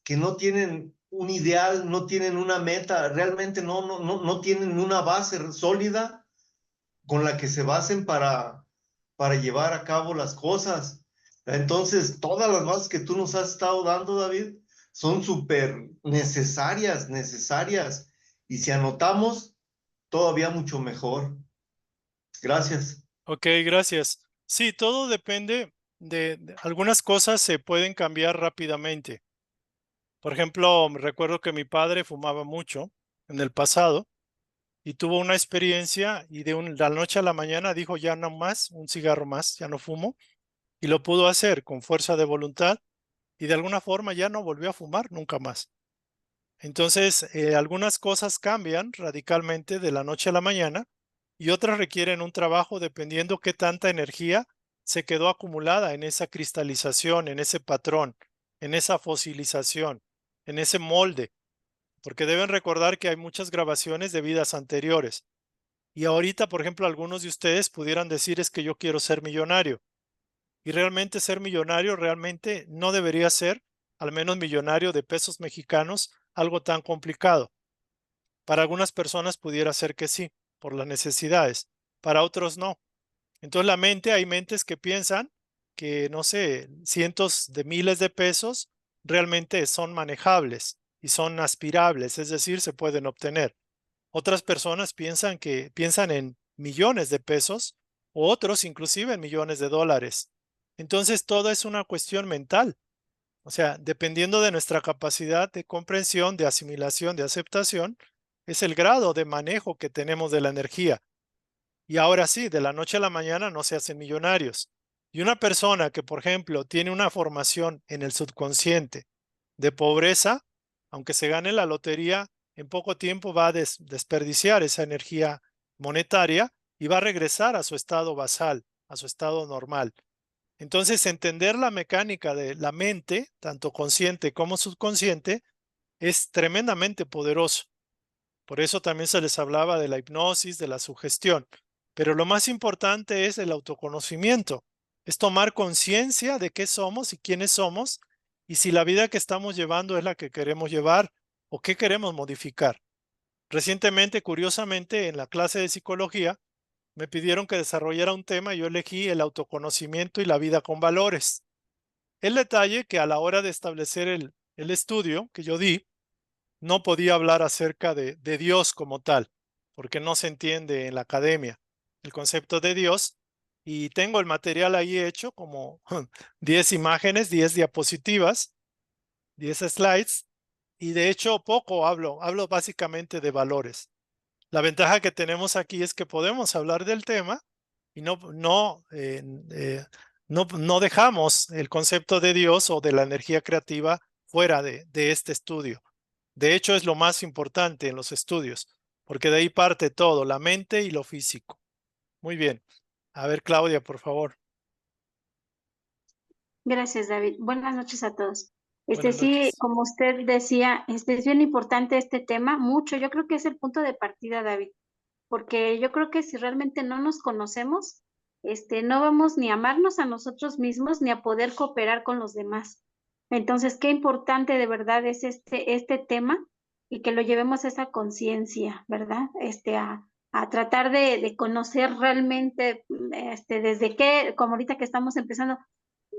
Que no tienen un ideal, no tienen una meta, realmente no tienen una base sólida con la que se basen para llevar a cabo las cosas. Entonces, todas las bases que tú nos has estado dando, David, son súper necesarias, necesarias. Y si anotamos, todavía mucho mejor. Gracias. Ok, gracias. Sí, todo depende de algunas cosas se pueden cambiar rápidamente. Por ejemplo, recuerdo que mi padre fumaba mucho en el pasado y tuvo una experiencia y la noche a la mañana dijo ya no más, un cigarro más, ya no fumo, y lo pudo hacer con fuerza de voluntad y de alguna forma ya no volvió a fumar nunca más. Entonces, algunas cosas cambian radicalmente de la noche a la mañana y otras requieren un trabajo dependiendo qué tanta energía se quedó acumulada en esa cristalización, en ese patrón, en esa fosilización, en ese molde, porque deben recordar que hay muchas grabaciones de vidas anteriores. Y ahorita, por ejemplo, algunos de ustedes pudieran decir es que yo quiero ser millonario. Y realmente ser millonario realmente no debería ser, al menos millonario de pesos mexicanos, algo tan complicado. Para algunas personas pudiera ser que sí, por las necesidades, para otros no. Entonces la mente, hay mentes que piensan que, no sé, cientos de miles de pesos realmente son manejables y son aspirables, es decir, se pueden obtener. Otras personas piensan en millones de pesos, o otros inclusive en millones de dólares. Entonces, todo es una cuestión mental. O sea, dependiendo de nuestra capacidad de comprensión, de asimilación, de aceptación, es el grado de manejo que tenemos de la energía. Y ahora sí, de la noche a la mañana no se hacen millonarios. Y una persona que, por ejemplo, tiene una formación en el subconsciente de pobreza, aunque se gane la lotería, en poco tiempo va a desperdiciar esa energía monetaria y va a regresar a su estado basal, a su estado normal. Entonces, entender la mecánica de la mente, tanto consciente como subconsciente, es tremendamente poderoso. Por eso también se les hablaba de la hipnosis, de la sugestión. Pero lo más importante es el autoconocimiento. Es tomar conciencia de qué somos y quiénes somos y si la vida que estamos llevando es la que queremos llevar o qué queremos modificar. Recientemente, curiosamente, en la clase de psicología, me pidieron que desarrollara un tema y yo elegí el autoconocimiento y la vida con valores. El detalle que a la hora de establecer el estudio que yo di, no podía hablar acerca de Dios como tal, porque no se entiende en la academia el concepto de Dios. Y tengo el material ahí hecho como 10 imágenes, 10 diapositivas, 10 slides, y de hecho poco hablo básicamente de valores. La ventaja que tenemos aquí es que podemos hablar del tema y no dejamos el concepto de Dios o de la energía creativa fuera de este estudio. De hecho, es lo más importante en los estudios, porque de ahí parte todo, la mente y lo físico. Muy bien. A ver, Claudia, por favor. Gracias, David. Buenas noches a todos. Buenas Sí, noches. como usted decía, es bien importante este tema, mucho. Yo creo que es el punto de partida, David, porque yo creo que si realmente no nos conocemos, no vamos ni a amarnos a nosotros mismos ni a poder cooperar con los demás. Entonces, qué importante de verdad es este tema y que lo llevemos a esa conciencia, ¿verdad? A tratar de conocer realmente, desde qué, como ahorita que estamos empezando,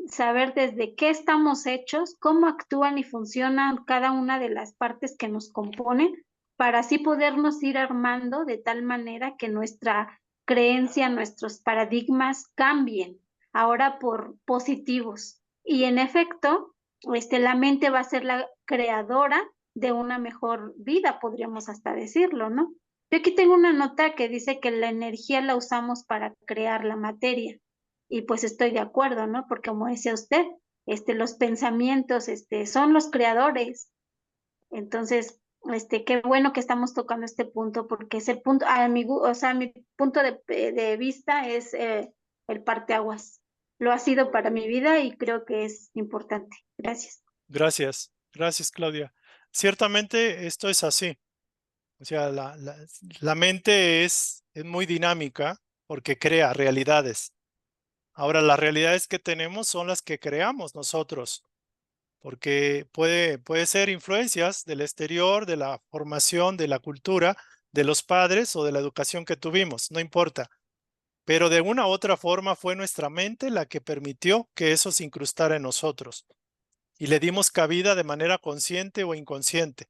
saber desde qué estamos hechos, cómo actúan y funcionan cada una de las partes que nos componen, para así podernos ir armando de tal manera que nuestra creencia, nuestros paradigmas cambien ahora por positivos. Y en efecto, la mente va a ser la creadora de una mejor vida, podríamos hasta decirlo, ¿no? Yo aquí tengo una nota que dice que la energía la usamos para crear la materia. Y pues estoy de acuerdo, ¿no? Porque como decía usted, los pensamientos, son los creadores. Entonces, qué bueno que estamos tocando este punto, porque es el punto, o sea, mi punto de vista es el parteaguas. Lo ha sido para mi vida y creo que es importante. Gracias. Gracias. Gracias, Claudia. Ciertamente esto es así. O sea, la mente es muy dinámica porque crea realidades. Ahora, las realidades que tenemos son las que creamos nosotros, porque puede ser influencias del exterior, de la formación, de la cultura, de los padres o de la educación que tuvimos, no importa. Pero de una u otra forma fue nuestra mente la que permitió que eso se incrustara en nosotros y le dimos cabida de manera consciente o inconsciente.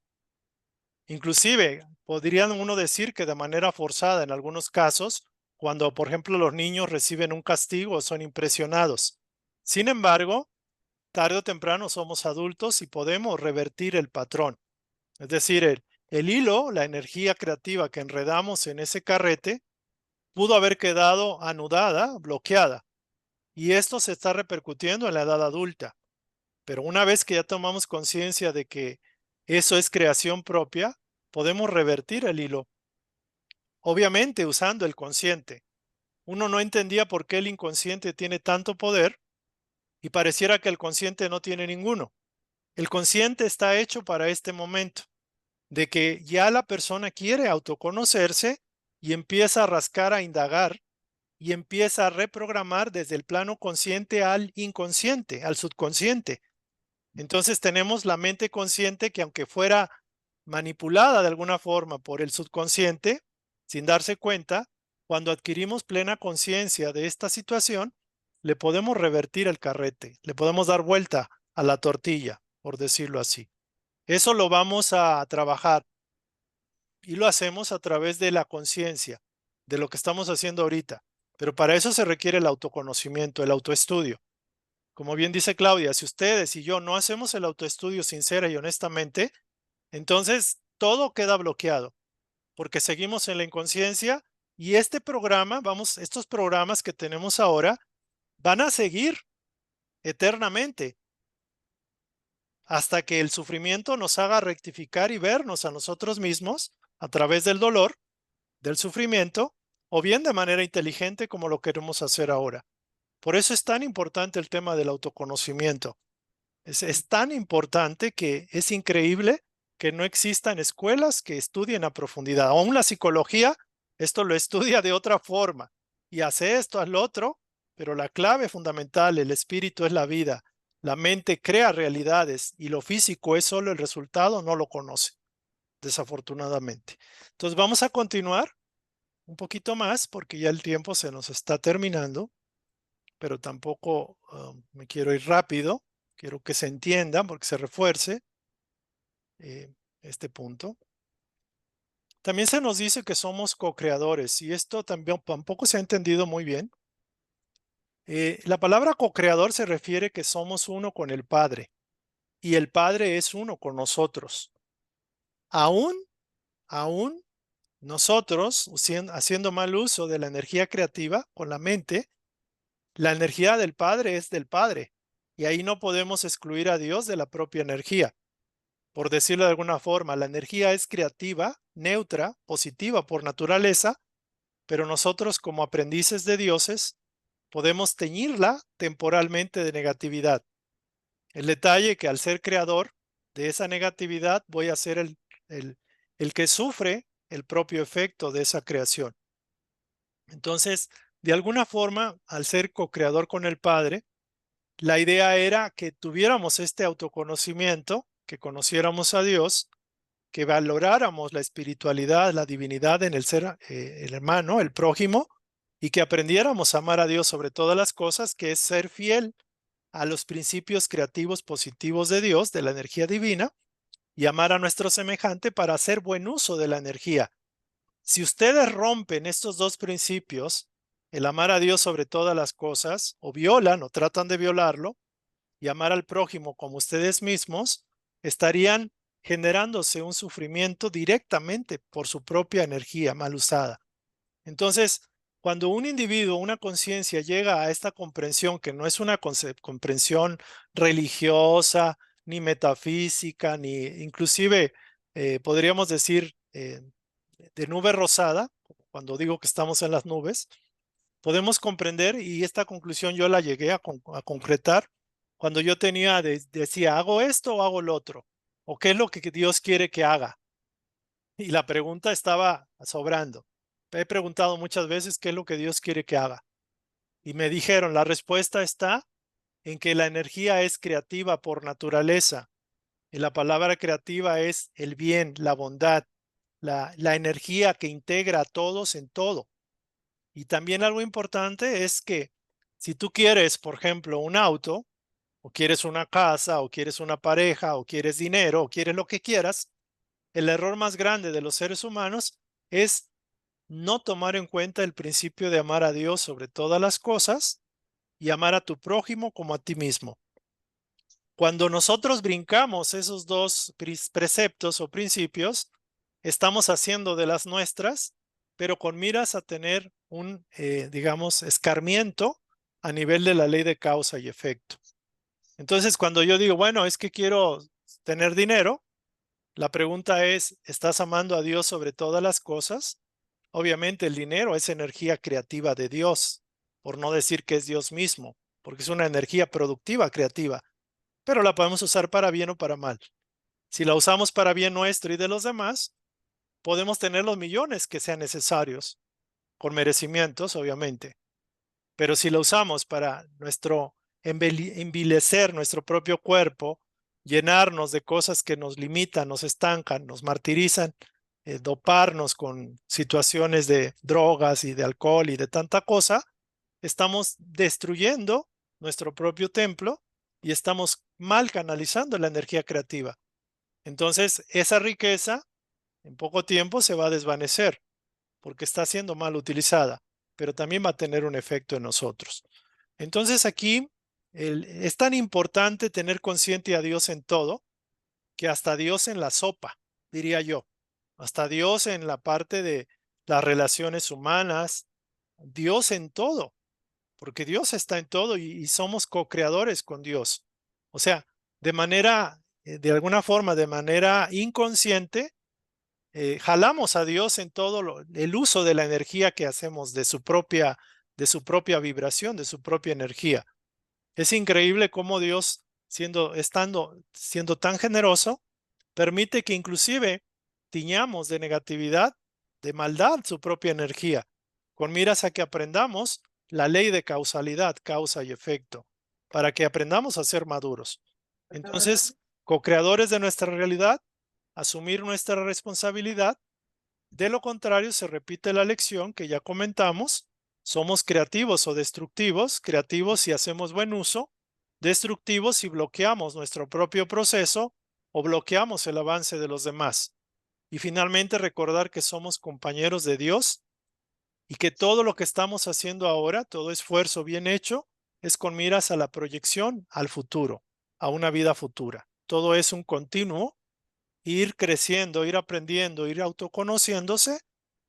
Inclusive, podrían uno decir que de manera forzada en algunos casos, cuando, por ejemplo, los niños reciben un castigo o son impresionados. Sin embargo, tarde o temprano somos adultos y podemos revertir el patrón. Es decir, el hilo, la energía creativa que enredamos en ese carrete, pudo haber quedado anudada, bloqueada. Y esto se está repercutiendo en la edad adulta. Pero una vez que ya tomamos conciencia de que eso es creación propia, podemos revertir el hilo. Obviamente usando el consciente. Uno no entendía por qué el inconsciente tiene tanto poder y pareciera que el consciente no tiene ninguno. El consciente está hecho para este momento, de que ya la persona quiere autoconocerse y empieza a rascar, a indagar y empieza a reprogramar desde el plano consciente al inconsciente, al subconsciente. Entonces tenemos la mente consciente que, aunque fuera manipulada de alguna forma por el subconsciente, sin darse cuenta, cuando adquirimos plena conciencia de esta situación, le podemos revertir el carrete, le podemos dar vuelta a la tortilla, por decirlo así. Eso lo vamos a trabajar y lo hacemos a través de la conciencia, de lo que estamos haciendo ahorita. Pero para eso se requiere el autoconocimiento, el autoestudio. Como bien dice Claudia, si ustedes y yo no hacemos el autoestudio sincera y honestamente, entonces todo queda bloqueado porque seguimos en la inconsciencia y este programa, estos programas que tenemos ahora van a seguir eternamente hasta que el sufrimiento nos haga rectificar y vernos a nosotros mismos a través del dolor, del sufrimiento, o bien de manera inteligente como lo queremos hacer ahora. Por eso es tan importante el tema del autoconocimiento. Es tan importante que es increíble que no existan escuelas que estudien a profundidad. Aún la psicología, esto lo estudia de otra forma y hace esto, haz lo otro, pero la clave fundamental, el espíritu es la vida. La mente crea realidades y lo físico es solo el resultado, no lo conoce, desafortunadamente. Entonces vamos a continuar un poquito más porque ya el tiempo se nos está terminando, pero tampoco me quiero ir rápido. Quiero que se entienda porque se refuerce este punto. También se nos dice que somos co-creadores y esto tampoco se ha entendido muy bien. La palabra co-creador se refiere que somos uno con el Padre y el Padre es uno con nosotros. Aún nosotros, haciendo mal uso de la energía creativa con la mente, la energía del Padre es del Padre y ahí no podemos excluir a Dios de la propia energía. Por decirlo de alguna forma, la energía es creativa, neutra, positiva por naturaleza, pero nosotros como aprendices de dioses podemos teñirla temporalmente de negatividad. El detalle que al ser creador de esa negatividad voy a ser el que sufre el propio efecto de esa creación. Entonces, de alguna forma, al ser co-creador con el Padre, la idea era que tuviéramos este autoconocimiento, que conociéramos a Dios, que valoráramos la espiritualidad, la divinidad en el ser el hermano, el prójimo, y que aprendiéramos a amar a Dios sobre todas las cosas, que es ser fiel a los principios creativos positivos de Dios, de la energía divina, y amar a nuestro semejante para hacer buen uso de la energía. Si ustedes rompen estos dos principios, el amar a Dios sobre todas las cosas, o violan o tratan de violarlo, y amar al prójimo como ustedes mismos, estarían generándose un sufrimiento directamente por su propia energía mal usada. Entonces, cuando un individuo, una conciencia llega a esta comprensión, que no es una comprensión religiosa, ni metafísica, ni inclusive podríamos decir de nube rosada, cuando digo que estamos en las nubes, podemos comprender, y esta conclusión yo la llegué a concretar cuando yo decía, ¿hago esto o hago lo otro? ¿O qué es lo que Dios quiere que haga? Y la pregunta estaba sobrando. He preguntado muchas veces qué es lo que Dios quiere que haga. Y me dijeron, la respuesta está en que la energía es creativa por naturaleza. Y la palabra creativa es el bien, la bondad, la energía que integra a todos en todo. Y también algo importante es que si tú quieres, por ejemplo, un auto, o quieres una casa, o quieres una pareja, o quieres dinero, o quieres lo que quieras, el error más grande de los seres humanos es no tomar en cuenta el principio de amar a Dios sobre todas las cosas y amar a tu prójimo como a ti mismo. Cuando nosotros brincamos esos dos preceptos o principios, estamos haciendo de las nuestras, pero con miras a tener un, digamos, escarmiento a nivel de la ley de causa y efecto. Entonces, cuando yo digo, bueno, es que quiero tener dinero, la pregunta es, ¿estás amando a Dios sobre todas las cosas? Obviamente el dinero es energía creativa de Dios, por no decir que es Dios mismo, porque es una energía productiva, creativa, pero la podemos usar para bien o para mal. Si la usamos para bien nuestro y de los demás, podemos tener los millones que sean necesarios, con merecimientos, obviamente. Pero si la usamos para envilecer nuestro propio cuerpo, llenarnos de cosas que nos limitan, nos estancan, nos martirizan, doparnos con situaciones de drogas y de alcohol y de tanta cosa, estamos destruyendo nuestro propio templo y estamos mal canalizando la energía creativa. Entonces, esa riqueza en poco tiempo se va a desvanecer porque está siendo mal utilizada, pero también va a tener un efecto en nosotros. Entonces aquí es tan importante tener consciente a Dios en todo, que hasta Dios en la sopa, diría yo, hasta Dios en la parte de las relaciones humanas, Dios en todo, porque Dios está en todo y somos co-creadores con Dios. O sea, de alguna forma, de manera inconsciente, jalamos a Dios en todo el uso de la energía que hacemos, de su propia vibración, de su propia energía. Es increíble cómo Dios, siendo tan generoso, permite que inclusive tiñamos de negatividad, de maldad su propia energía, con miras a que aprendamos la ley de causalidad, causa y efecto, para que aprendamos a ser maduros. Entonces, co-creadores de nuestra realidad, asumir nuestra responsabilidad. De lo contrario, se repite la lección que ya comentamos. Somos creativos o destructivos, creativos si hacemos buen uso, destructivos si bloqueamos nuestro propio proceso o bloqueamos el avance de los demás. Y finalmente recordar que somos compañeros de Dios y que todo lo que estamos haciendo ahora, todo esfuerzo bien hecho, es con miras a la proyección al futuro, a una vida futura. Todo es un continuo, ir creciendo, ir aprendiendo, ir autoconociéndose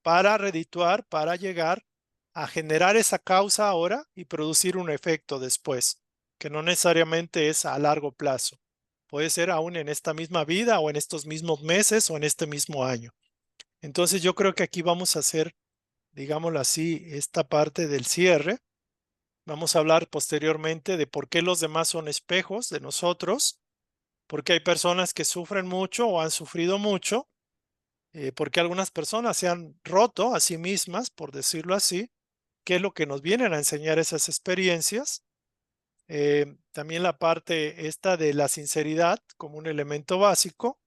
para redituar, para llegar a generar esa causa ahora y producir un efecto después, que no necesariamente es a largo plazo. Puede ser aún en esta misma vida o en estos mismos meses o en este mismo año. Entonces yo creo que aquí vamos a hacer, digámoslo así, esta parte del cierre. Vamos a hablar posteriormente de por qué los demás son espejos de nosotros, porque hay personas que sufren mucho o han sufrido mucho, porque algunas personas se han roto a sí mismas, por decirlo así, qué es lo que nos vienen a enseñar esas experiencias. También la parte esta de la sinceridad como un elemento básico,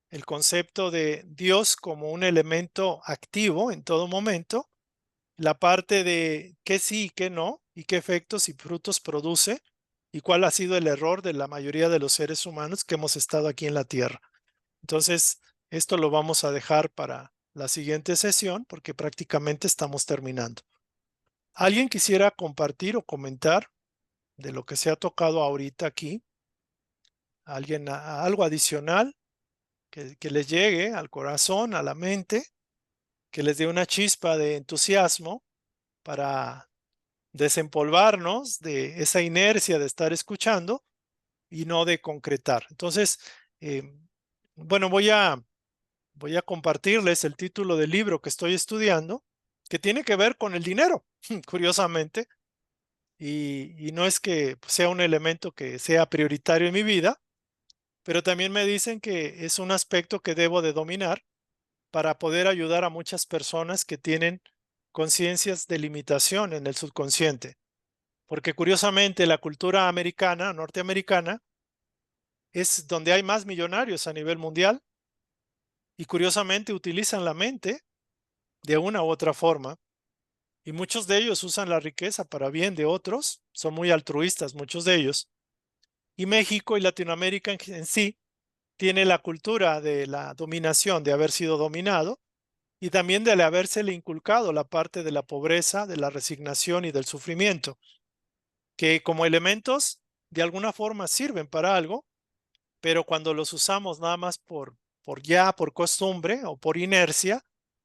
el concepto de Dios como un elemento activo en todo momento, la parte de qué sí y qué no, y qué efectos y frutos produce, y cuál ha sido el error de la mayoría de los seres humanos que hemos estado aquí en la Tierra. Entonces, esto lo vamos a dejar para la siguiente sesión porque prácticamente estamos terminando. ¿Alguien quisiera compartir o comentar de lo que se ha tocado ahorita aquí? ¿Alguien algo adicional que les llegue al corazón, a la mente, que les dé una chispa de entusiasmo para desempolvarnos de esa inercia de estar escuchando y no de concretar? Entonces, bueno, voy a compartirles el título del libro que estoy estudiando, que tiene que ver con el dinero, curiosamente, y no es que sea un elemento que sea prioritario en mi vida, pero también me dicen que es un aspecto que debo de dominar para poder ayudar a muchas personas que tienen conciencias de limitación en el subconsciente, porque curiosamente la cultura americana, norteamericana, es donde hay más millonarios a nivel mundial y curiosamente utilizan la mente de una u otra forma. Y muchos de ellos usan la riqueza para bien de otros, son muy altruistas muchos de ellos. Y México y Latinoamérica en sí tiene la cultura de la dominación, de haber sido dominado y también de habérsele inculcado la parte de la pobreza, de la resignación y del sufrimiento, que como elementos de alguna forma sirven para algo, pero cuando los usamos nada más por costumbre o por inercia,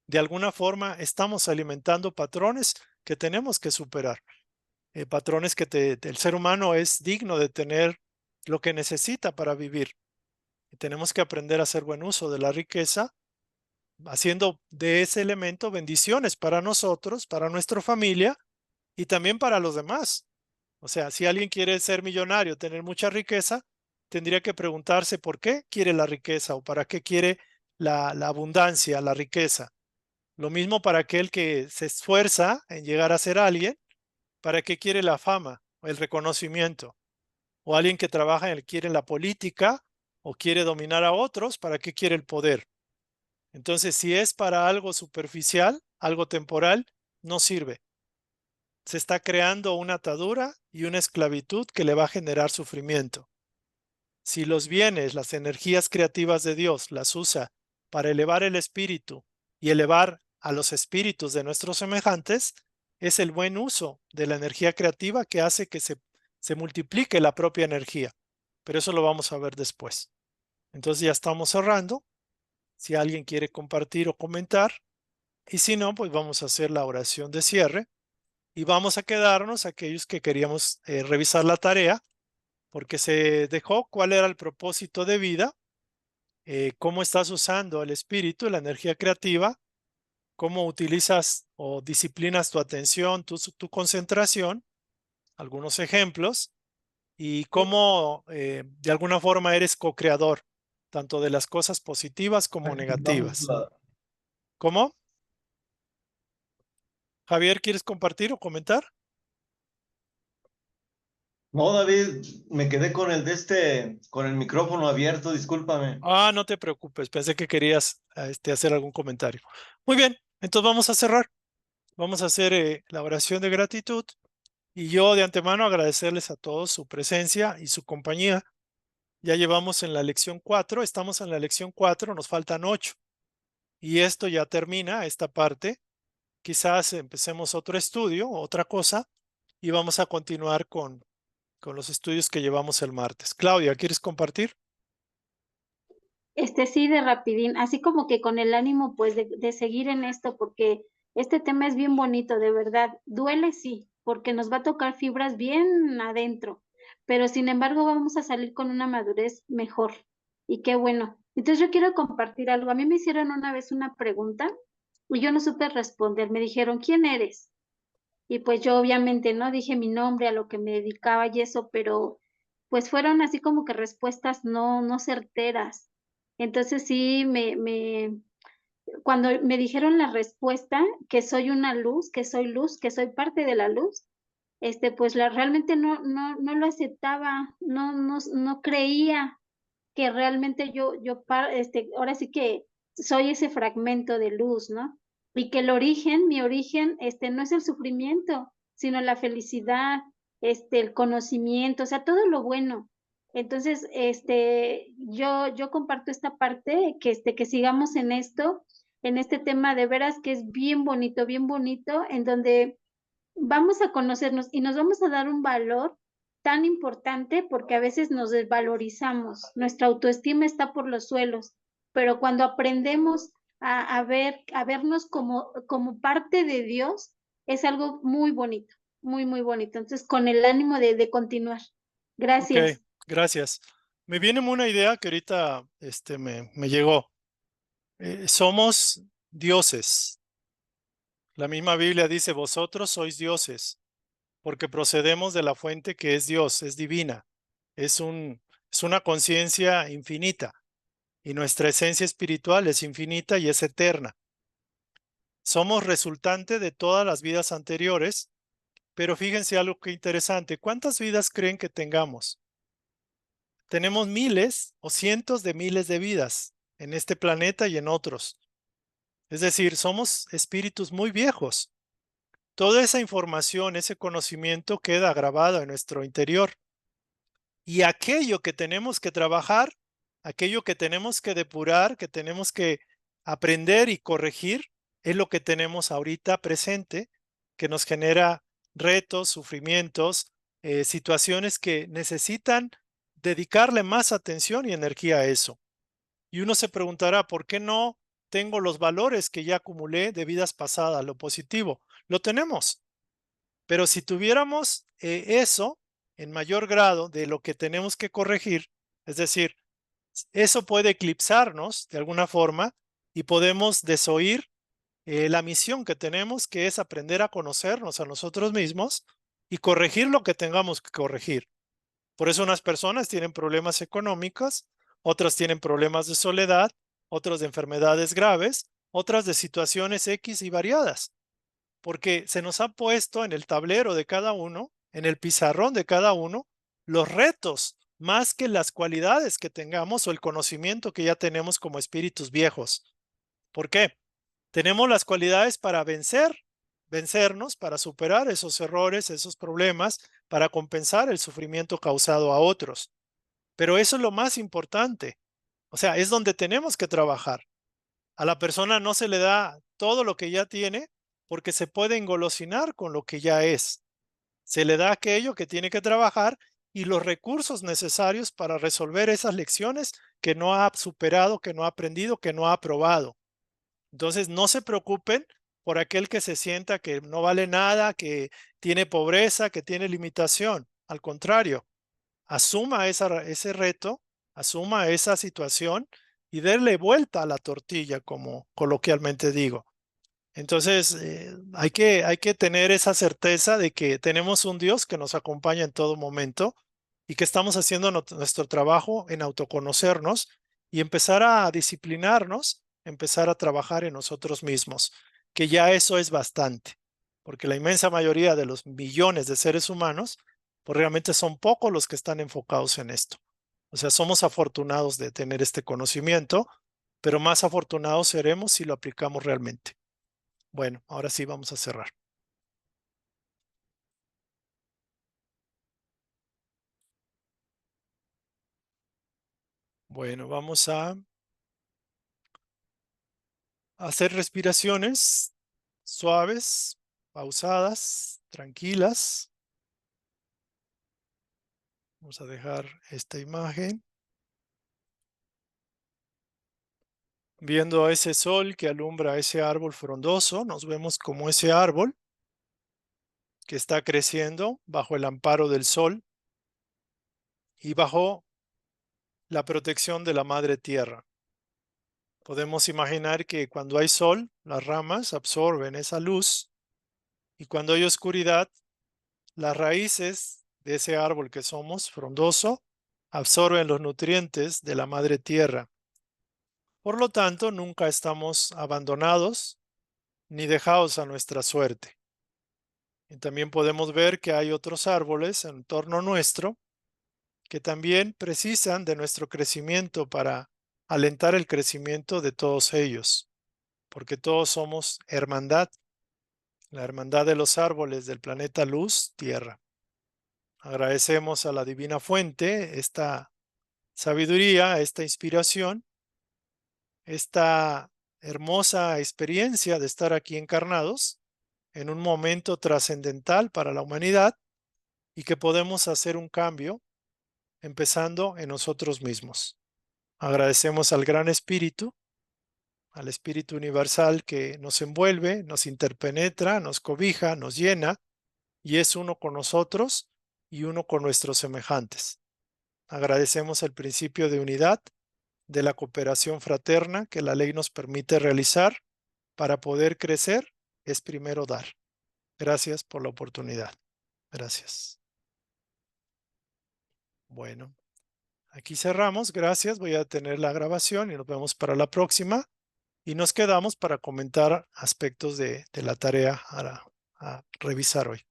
de alguna forma estamos alimentando patrones que tenemos que superar. Patrones que el ser humano es digno de tener lo que necesita para vivir. Y tenemos que aprender a hacer buen uso de la riqueza, haciendo de ese elemento bendiciones para nosotros, para nuestra familia y también para los demás. O sea, si alguien quiere ser millonario, tener mucha riqueza, tendría que preguntarse por qué quiere la riqueza o para qué quiere la abundancia, la riqueza. Lo mismo para aquel que se esfuerza en llegar a ser alguien, ¿para qué quiere la fama o el reconocimiento? O alguien que trabaja quiere la política o quiere dominar a otros, ¿para qué quiere el poder? Entonces, si es para algo superficial, algo temporal, no sirve. Se está creando una atadura y una esclavitud que le va a generar sufrimiento. Si los bienes, las energías creativas de Dios las usa para elevar el espíritu y elevar a los espíritus de nuestros semejantes, es el buen uso de la energía creativa que hace que se multiplique la propia energía. Pero eso lo vamos a ver después. Entonces ya estamos cerrando. Si alguien quiere compartir o comentar, y si no, pues vamos a hacer la oración de cierre y vamos a quedarnos aquellos que queríamos revisar la tarea, porque se dejó cuál era el propósito de vida, cómo estás usando el espíritu, la energía creativa, cómo utilizas o disciplinas tu atención, tu concentración, algunos ejemplos, y cómo de alguna forma eres co-creador, tanto de las cosas positivas como Aquí negativas. vamos ¿Cómo? Javier, ¿quieres compartir o comentar? No, David, me quedé con con el micrófono abierto, discúlpame. Ah, no te preocupes, pensé que querías hacer algún comentario. Muy bien, entonces vamos a cerrar. Vamos a hacer la oración de gratitud y yo de antemano agradecerles a todos su presencia y su compañía. Ya llevamos en la lección 4, estamos en la lección 4, nos faltan 8 y esto ya termina esta parte. Quizás empecemos otro estudio, otra cosa, y vamos a continuar con los estudios que llevamos el martes. Claudia, ¿quieres compartir? Sí, de rapidín, así como que con el ánimo, pues, de seguir en esto, porque este tema es bien bonito, de verdad. Duele, sí, porque nos va a tocar fibras bien adentro, pero sin embargo vamos a salir con una madurez mejor. Y qué bueno. Entonces yo quiero compartir algo. A mí me hicieron una vez una pregunta y yo no supe responder. Me dijeron, ¿quién eres? Y pues yo obviamente no dije mi nombre, a lo que me dedicaba y eso, pero pues fueron así como que respuestas no certeras. Entonces sí, cuando me dijeron la respuesta, que soy una luz, que soy parte de la luz, pues realmente no lo aceptaba, no creía que realmente ahora sí que soy ese fragmento de luz, ¿no? Y que mi origen, no es el sufrimiento, sino la felicidad, el conocimiento, o sea, todo lo bueno. Entonces, yo comparto esta parte, que sigamos en este tema de veras que es bien bonito, en donde vamos a conocernos y nos vamos a dar un valor tan importante porque a veces nos desvalorizamos, nuestra autoestima está por los suelos, pero cuando aprendemos a vernos como parte de Dios, es algo muy bonito, muy bonito. Entonces, con el ánimo de continuar. Ok, Gracias. gracias. Me viene una idea que ahorita me llegó. Somos dioses. La misma Biblia dice, vosotros sois dioses, porque procedemos de la fuente que es Dios, es divina, es una conciencia infinita y nuestra esencia espiritual es infinita y es eterna. Somos resultante de todas las vidas anteriores, pero fíjense algo que interesante. ¿Cuántas vidas creen que tengamos? Tenemos miles o cientos de miles de vidas en este planeta y en otros. Es decir, somos espíritus muy viejos. Toda esa información, ese conocimiento queda grabado en nuestro interior. Y aquello que tenemos que trabajar, aquello que tenemos que depurar, que tenemos que aprender y corregir, es lo que tenemos ahorita presente, que nos genera retos, sufrimientos, situaciones que necesitan dedicarle más atención y energía a eso. Y uno se preguntará, ¿por qué no tengo los valores que ya acumulé de vidas pasadas, lo positivo? Lo tenemos. Pero si tuviéramos eso en mayor grado de lo que tenemos que corregir, es decir, eso puede eclipsarnos de alguna forma y podemos desoír la misión que tenemos, que es aprender a conocernos a nosotros mismos y corregir lo que tengamos que corregir. Por eso unas personas tienen problemas económicos, otras tienen problemas de soledad, otras de enfermedades graves, otras de situaciones X y variadas, porque se nos ha puesto en el tablero de cada uno, en el pizarrón de cada uno, los retos más que las cualidades que tengamos o el conocimiento que ya tenemos como espíritus viejos. ¿Por qué? Tenemos las cualidades para vencernos, para superar esos errores, esos problemas, para compensar el sufrimiento causado a otros. Pero eso es lo más importante. O sea, es donde tenemos que trabajar. A la persona no se le da todo lo que ya tiene porque se puede engolosinar con lo que ya es. Se le da aquello que tiene que trabajar y los recursos necesarios para resolver esas lecciones que no ha superado, que no ha aprendido, que no ha aprobado. Entonces, no se preocupen por aquel que se sienta que no vale nada, que tiene pobreza, que tiene limitación. Al contrario, asuma ese reto, asuma esa situación y darle vuelta a la tortilla, como coloquialmente digo. Entonces, hay que tener esa certeza de que tenemos un Dios que nos acompaña en todo momento y que estamos haciendo nuestro trabajo en autoconocernos y empezar a disciplinarnos, empezar a trabajar en nosotros mismos, que ya eso es bastante, porque la inmensa mayoría de los millones de seres humanos, pues realmente son pocos los que están enfocados en esto. O sea, somos afortunados de tener este conocimiento, pero más afortunados seremos si lo aplicamos realmente. Bueno, ahora sí vamos a cerrar. Bueno, vamos a hacer respiraciones suaves, pausadas, tranquilas. Vamos a dejar esta imagen. Viendo a ese sol que alumbra ese árbol frondoso, nos vemos como ese árbol que está creciendo bajo el amparo del sol y bajo la protección de la madre tierra. Podemos imaginar que cuando hay sol, las ramas absorben esa luz y cuando hay oscuridad, las raíces de ese árbol que somos, frondoso, absorben los nutrientes de la madre tierra. Por lo tanto, nunca estamos abandonados ni dejados a nuestra suerte. Y también podemos ver que hay otros árboles en torno nuestro que también precisan de nuestro crecimiento para alentar el crecimiento de todos ellos, porque todos somos hermandad, la hermandad de los árboles del planeta Luz, Tierra. Agradecemos a la Divina Fuente esta sabiduría, esta inspiración, esta hermosa experiencia de estar aquí encarnados en un momento trascendental para la humanidad y que podemos hacer un cambio empezando en nosotros mismos. Agradecemos al Gran Espíritu, al Espíritu Universal que nos envuelve, nos interpenetra, nos cobija, nos llena y es uno con nosotros y uno con nuestros semejantes. Agradecemos el principio de unidad, de la cooperación fraterna que la ley nos permite realizar. Para poder crecer es primero dar. Gracias por la oportunidad. Gracias. Bueno, aquí cerramos. Gracias. Voy a detener la grabación y nos vemos para la próxima. Y nos quedamos para comentar aspectos de la tarea a revisar hoy.